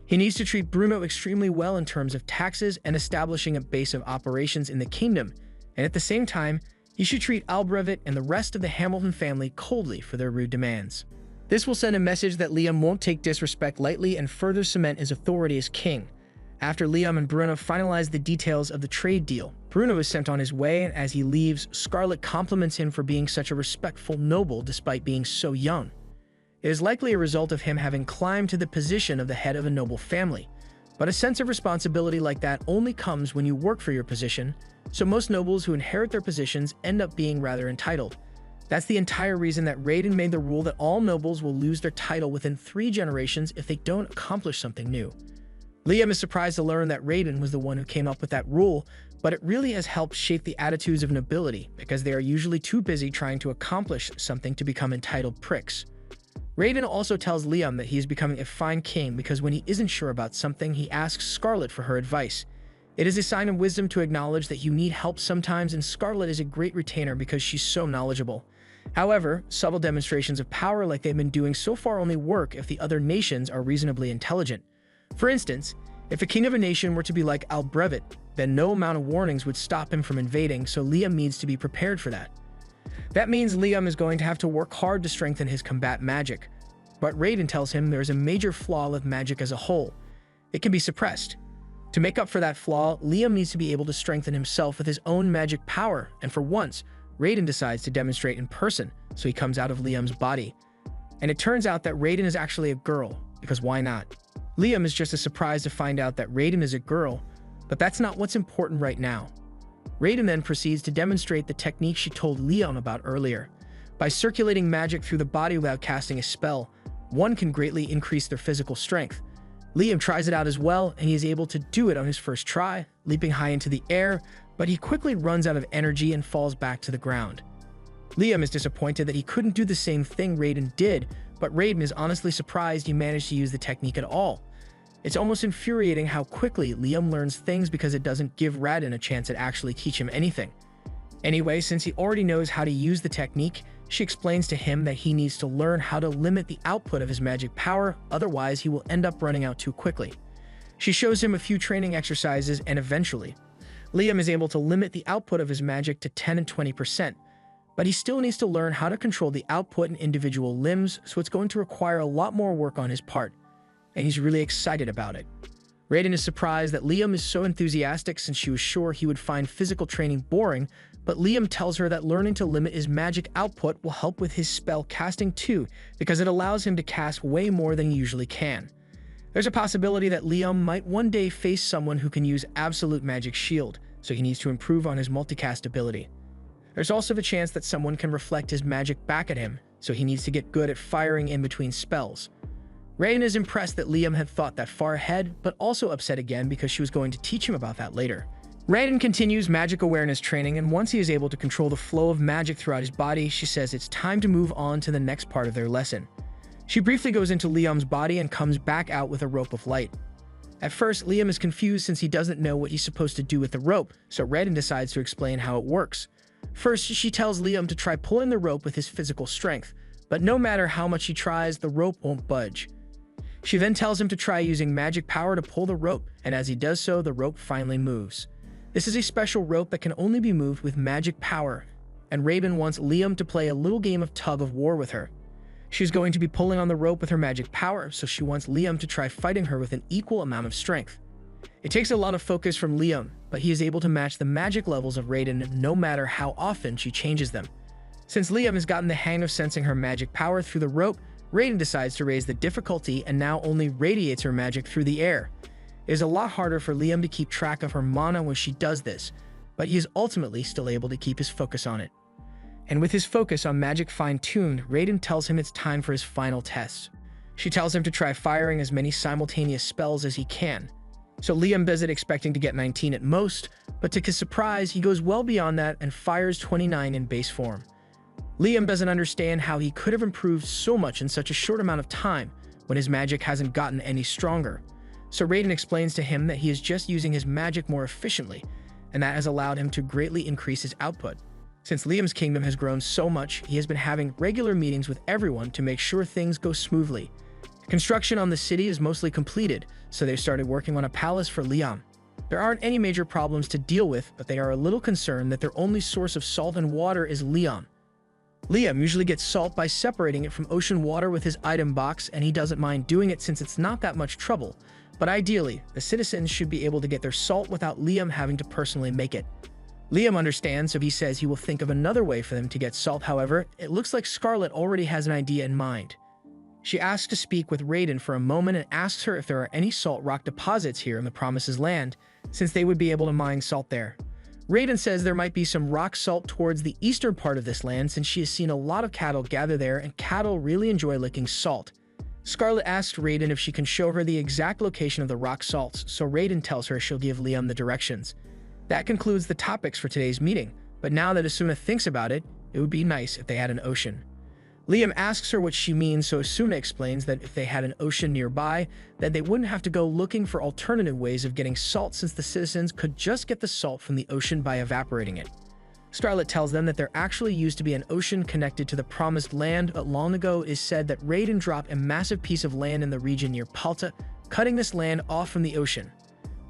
He needs to treat Bruno extremely well in terms of taxes and establishing a base of operations in the kingdom, and at the same time, he should treat Albrevet and the rest of the Hamilton family coldly for their rude demands. This will send a message that Liam won't take disrespect lightly and further cement his authority as king. After Liam and Bruno finalize the details of the trade deal, Bruno is sent on his way, and as he leaves, Scarlett compliments him for being such a respectful noble despite being so young. It is likely a result of him having climbed to the position of the head of a noble family. But a sense of responsibility like that only comes when you work for your position, so most nobles who inherit their positions end up being rather entitled. That's the entire reason that Raiden made the rule that all nobles will lose their title within 3 generations if they don't accomplish something new. Liam is surprised to learn that Raiden was the one who came up with that rule, but it really has helped shape the attitudes of nobility because they are usually too busy trying to accomplish something to become entitled pricks. Raiden also tells Liam that he is becoming a fine king because when he isn't sure about something, he asks Scarlett for her advice. It is a sign of wisdom to acknowledge that you need help sometimes, and Scarlett is a great retainer because she's so knowledgeable. However, subtle demonstrations of power like they've been doing so far only work if the other nations are reasonably intelligent. For instance, if a king of a nation were to be like Albrevet, then no amount of warnings would stop him from invading, so Liam needs to be prepared for that. That means Liam is going to have to work hard to strengthen his combat magic. But Raiden tells him there is a major flaw with magic as a whole. It can be suppressed. To make up for that flaw, Liam needs to be able to strengthen himself with his own magic power, and for once, Raiden decides to demonstrate in person, so he comes out of Liam's body. And it turns out that Raiden is actually a girl, because why not? Liam is just as surprised to find out that Raiden is a girl, but that's not what's important right now. Raiden then proceeds to demonstrate the technique she told Liam about earlier. By circulating magic through the body without casting a spell, one can greatly increase their physical strength. Liam tries it out as well, and he is able to do it on his first try, leaping high into the air, but he quickly runs out of energy and falls back to the ground. Liam is disappointed that he couldn't do the same thing Raiden did, but Raiden is honestly surprised he managed to use the technique at all. It's almost infuriating how quickly Liam learns things because it doesn't give Raiden a chance to actually teach him anything. Anyway, since he already knows how to use the technique, she explains to him that he needs to learn how to limit the output of his magic power, otherwise he will end up running out too quickly. She shows him a few training exercises, and eventually, Liam is able to limit the output of his magic to 10 and 20%, but he still needs to learn how to control the output in individual limbs, so it's going to require a lot more work on his part, and he's really excited about it. Raiden is surprised that Liam is so enthusiastic since she was sure he would find physical training boring, but Liam tells her that learning to limit his magic output will help with his spell casting too, because it allows him to cast way more than he usually can. There's a possibility that Liam might one day face someone who can use absolute magic shield, so he needs to improve on his multicast ability. There's also the chance that someone can reflect his magic back at him, so he needs to get good at firing in between spells. Raiden is impressed that Liam had thought that far ahead, but also upset again because she was going to teach him about that later. Raiden continues magic awareness training, and once he is able to control the flow of magic throughout his body, she says it's time to move on to the next part of their lesson. She briefly goes into Liam's body and comes back out with a rope of light. At first, Liam is confused since he doesn't know what he's supposed to do with the rope, so Raiden decides to explain how it works. First, she tells Liam to try pulling the rope with his physical strength, but no matter how much he tries, the rope won't budge. She then tells him to try using magic power to pull the rope, and as he does so, the rope finally moves. This is a special rope that can only be moved with magic power, and Raiden wants Liam to play a little game of tug of war with her. She's going to be pulling on the rope with her magic power, so she wants Liam to try fighting her with an equal amount of strength. It takes a lot of focus from Liam, but he is able to match the magic levels of Raiden no matter how often she changes them. Since Liam has gotten the hang of sensing her magic power through the rope, Raiden decides to raise the difficulty and now only radiates her magic through the air. It is a lot harder for Liam to keep track of her mana when she does this, but he is ultimately still able to keep his focus on it. And with his focus on magic fine-tuned, Raiden tells him it's time for his final test. She tells him to try firing as many simultaneous spells as he can. So Liam does it expecting to get 19 at most, but to his surprise, he goes well beyond that and fires 29 in base form. Liam doesn't understand how he could have improved so much in such a short amount of time when his magic hasn't gotten any stronger. So Raiden explains to him that he is just using his magic more efficiently, and that has allowed him to greatly increase his output. Since Liam's kingdom has grown so much, he has been having regular meetings with everyone to make sure things go smoothly. Construction on the city is mostly completed, so they started working on a palace for Liam. There aren't any major problems to deal with, but they are a little concerned that their only source of salt and water is Liam. Liam usually gets salt by separating it from ocean water with his item box, and he doesn't mind doing it since it's not that much trouble. But ideally, the citizens should be able to get their salt without Liam having to personally make it. Liam understands, so he says he will think of another way for them to get salt. However, it looks like Scarlet already has an idea in mind. She asks to speak with Raiden for a moment and asks her if there are any salt rock deposits here in the Promises Land, since they would be able to mine salt there. Raiden says there might be some rock salt towards the eastern part of this land since she has seen a lot of cattle gather there, and cattle really enjoy licking salt. Scarlet asks Raiden if she can show her the exact location of the rock salts, so Raiden tells her she'll give Liam the directions. That concludes the topics for today's meeting, but now that Asuna thinks about it, it would be nice if they had an ocean. Liam asks her what she means, so Asuna explains that if they had an ocean nearby, then they wouldn't have to go looking for alternative ways of getting salt since the citizens could just get the salt from the ocean by evaporating it. Scarlet tells them that there actually used to be an ocean connected to the Promised Land, but long ago it is said that Raiden dropped a massive piece of land in the region near Palta, cutting this land off from the ocean.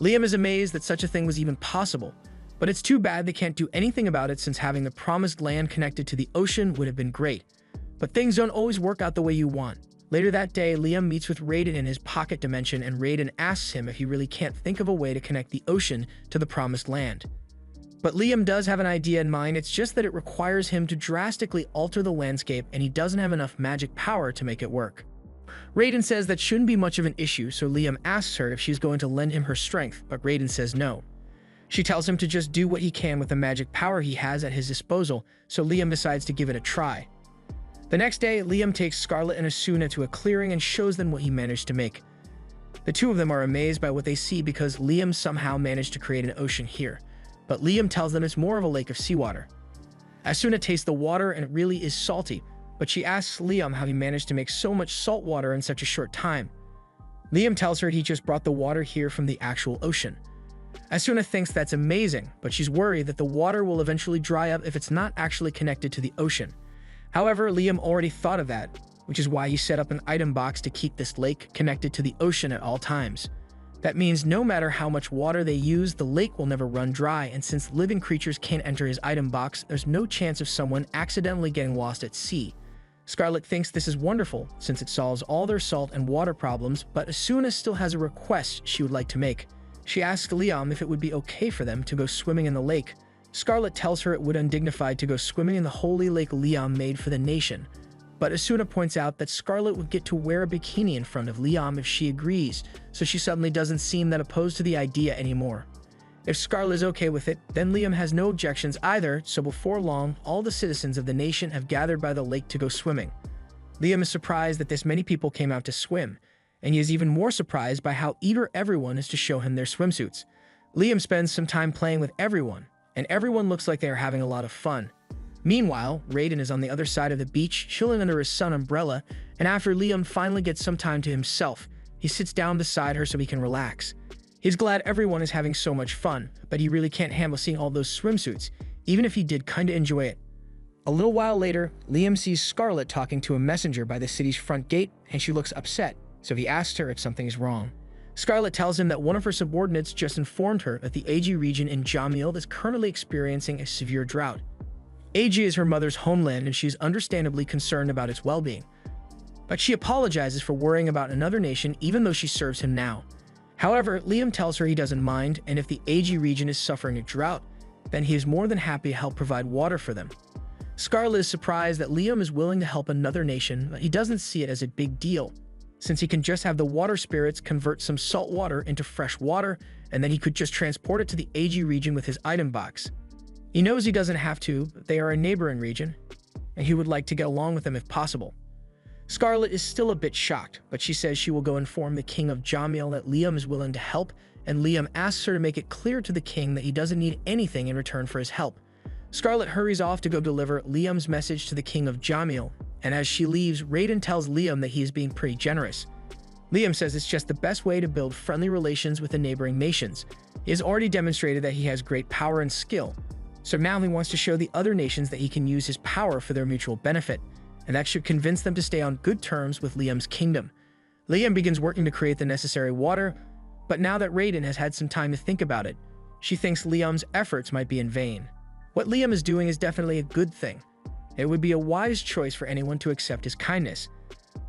Liam is amazed that such a thing was even possible, but it's too bad they can't do anything about it since having the Promised Land connected to the ocean would have been great. But things don't always work out the way you want. Later that day, Liam meets with Raiden in his pocket dimension, and Raiden asks him if he really can't think of a way to connect the ocean to the Promised Land. But Liam does have an idea in mind, it's just that it requires him to drastically alter the landscape and he doesn't have enough magic power to make it work. Raiden says that shouldn't be much of an issue, so Liam asks her if she's going to lend him her strength, but Raiden says no. She tells him to just do what he can with the magic power he has at his disposal, so Liam decides to give it a try. The next day, Liam takes Scarlet and Asuna to a clearing and shows them what he managed to make. The two of them are amazed by what they see because Liam somehow managed to create an ocean here, but Liam tells them it's more of a lake of seawater. Asuna tastes the water and it really is salty, but she asks Liam how he managed to make so much salt water in such a short time. Liam tells her he just brought the water here from the actual ocean. Asuna thinks that's amazing, but she's worried that the water will eventually dry up if it's not actually connected to the ocean. However, Liam already thought of that, which is why he set up an item box to keep this lake connected to the ocean at all times. That means no matter how much water they use, the lake will never run dry, and since living creatures can't enter his item box, there's no chance of someone accidentally getting lost at sea. Scarlet thinks this is wonderful, since it solves all their salt and water problems, but Asuna still has a request she would like to make. She asks Liam if it would be okay for them to go swimming in the lake. Scarlet tells her it would undignified to go swimming in the holy lake Liam made for the nation, but Asuna points out that Scarlet would get to wear a bikini in front of Liam if she agrees, so she suddenly doesn't seem that opposed to the idea anymore. If Scarlet is okay with it, then Liam has no objections either, so before long, all the citizens of the nation have gathered by the lake to go swimming. Liam is surprised that this many people came out to swim, and he is even more surprised by how eager everyone is to show him their swimsuits. Liam spends some time playing with everyone, and everyone looks like they are having a lot of fun. Meanwhile, Raiden is on the other side of the beach, chilling under his sun umbrella, and after Liam finally gets some time to himself, he sits down beside her so he can relax. He's glad everyone is having so much fun, but he really can't handle seeing all those swimsuits, even if he did kinda enjoy it. A little while later, Liam sees Scarlet talking to a messenger by the city's front gate, and she looks upset, so he asks her if something is wrong. Scarlet tells him that one of her subordinates just informed her that the AG region in Jamil is currently experiencing a severe drought. AG is her mother's homeland, and she is understandably concerned about its well-being. But she apologizes for worrying about another nation even though she serves him now. However, Liam tells her he doesn't mind, and if the AG region is suffering a drought, then he is more than happy to help provide water for them. Scarlet is surprised that Liam is willing to help another nation, but he doesn't see it as a big deal, since he can just have the water spirits convert some salt water into fresh water, and then he could just transport it to the AG region with his item box. He knows he doesn't have to, but they are a neighboring region, and he would like to get along with them if possible. Scarlet is still a bit shocked, but she says she will go inform the king of Jamil that Liam is willing to help, and Liam asks her to make it clear to the king that he doesn't need anything in return for his help. Scarlet hurries off to go deliver Liam's message to the king of Jamil, and as she leaves, Raiden tells Liam that he is being pretty generous. Liam says it's just the best way to build friendly relations with the neighboring nations. He has already demonstrated that he has great power and skill, so now he wants to show the other nations that he can use his power for their mutual benefit, and that should convince them to stay on good terms with Liam's kingdom. Liam begins working to create the necessary water, but now that Raiden has had some time to think about it, she thinks Liam's efforts might be in vain. What Liam is doing is definitely a good thing. It would be a wise choice for anyone to accept his kindness.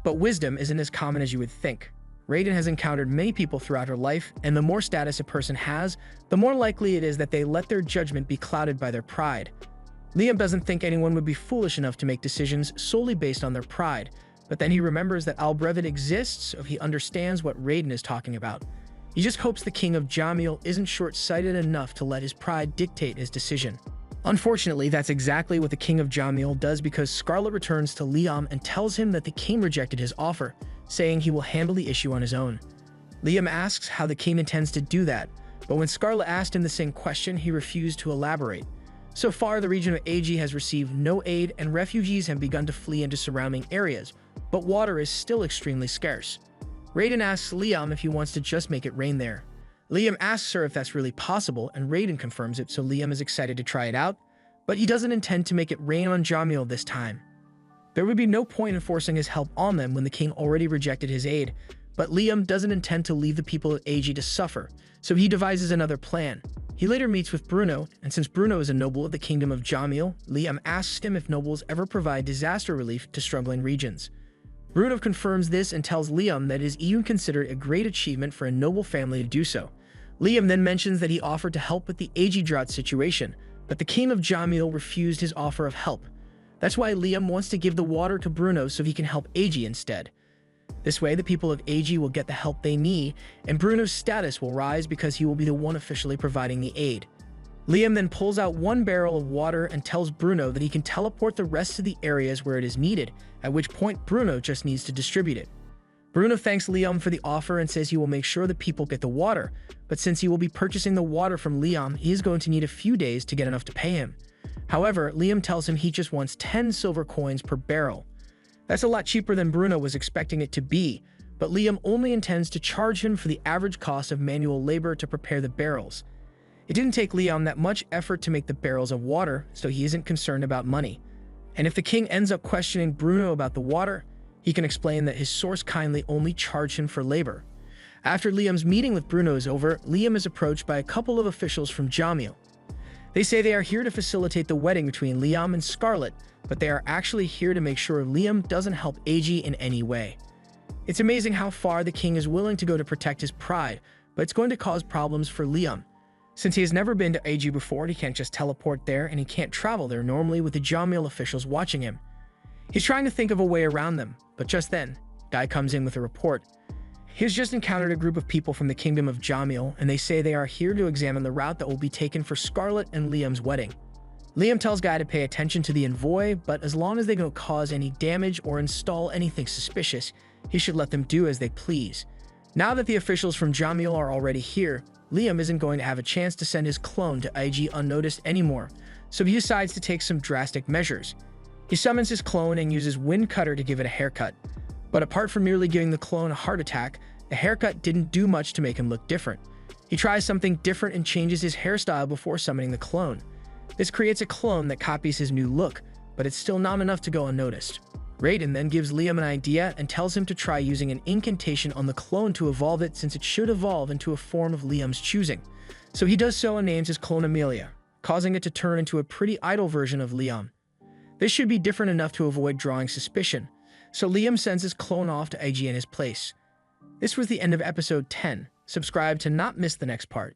But wisdom isn't as common as you would think. Raiden has encountered many people throughout her life, and the more status a person has, the more likely it is that they let their judgment be clouded by their pride. Liam doesn't think anyone would be foolish enough to make decisions solely based on their pride, but then he remembers that Albrevin exists, so he understands what Raiden is talking about. He just hopes the king of Jamil isn't short-sighted enough to let his pride dictate his decision. Unfortunately, that's exactly what the king of Jamil does, because Scarlet returns to Liam and tells him that the king rejected his offer, saying he will handle the issue on his own. Liam asks how the king intends to do that, but when Scarlet asked him the same question, he refused to elaborate. So far, the region of AG has received no aid, and refugees have begun to flee into surrounding areas, but water is still extremely scarce. Raiden asks Liam if he wants to just make it rain there. Liam asks her if that's really possible, and Raiden confirms it, so Liam is excited to try it out, but he doesn't intend to make it rain on Jamil this time. There would be no point in forcing his help on them when the king already rejected his aid, but Liam doesn't intend to leave the people of AG to suffer, so he devises another plan. He later meets with Bruno, and since Bruno is a noble of the kingdom of Jamil, Liam asks him if nobles ever provide disaster relief to struggling regions. Bruno confirms this and tells Liam that it is even considered a great achievement for a noble family to do so. Liam then mentions that he offered to help with the AG drought situation, but the king of Jamil refused his offer of help. That's why Liam wants to give the water to Bruno so he can help AG instead. This way, the people of AG will get the help they need, and Bruno's status will rise because he will be the one officially providing the aid. Liam then pulls out one barrel of water and tells Bruno that he can teleport the rest to the areas where it is needed, at which point Bruno just needs to distribute it. Bruno thanks Liam for the offer and says he will make sure the people get the water, but since he will be purchasing the water from Liam, he is going to need a few days to get enough to pay him. However, Liam tells him he just wants 10 silver coins per barrel. That's a lot cheaper than Bruno was expecting it to be, but Liam only intends to charge him for the average cost of manual labor to prepare the barrels. It didn't take Liam that much effort to make the barrels of water, so he isn't concerned about money. And if the king ends up questioning Bruno about the water, he can explain that his source kindly only charged him for labor. After Liam's meeting with Bruno is over, Liam is approached by a couple of officials from Jamil. They say they are here to facilitate the wedding between Liam and Scarlet, but they are actually here to make sure Liam doesn't help AG in any way. It's amazing how far the king is willing to go to protect his pride, but it's going to cause problems for Liam. Since he has never been to AG before, he can't just teleport there, and he can't travel there normally with the Jamil officials watching him. He's trying to think of a way around them, but just then, Guy comes in with a report. He has just encountered a group of people from the kingdom of Jamil, and they say they are here to examine the route that will be taken for Scarlet and Liam's wedding. Liam tells Guy to pay attention to the envoy, but as long as they don't cause any damage or install anything suspicious, he should let them do as they please. Now that the officials from Jamil are already here, Liam isn't going to have a chance to send his clone to IG unnoticed anymore, so he decides to take some drastic measures. He summons his clone and uses Wind Cutter to give it a haircut. But apart from merely giving the clone a heart attack, the haircut didn't do much to make him look different. He tries something different and changes his hairstyle before summoning the clone. This creates a clone that copies his new look, but it's still not enough to go unnoticed. Raiden then gives Liam an idea and tells him to try using an incantation on the clone to evolve it, since it should evolve into a form of Liam's choosing. So he does so and names his clone Amelia, causing it to turn into a pretty idle version of Liam. This should be different enough to avoid drawing suspicion, so Liam sends his clone off to IG in his place. This was the end of episode 10. Subscribe to not miss the next part.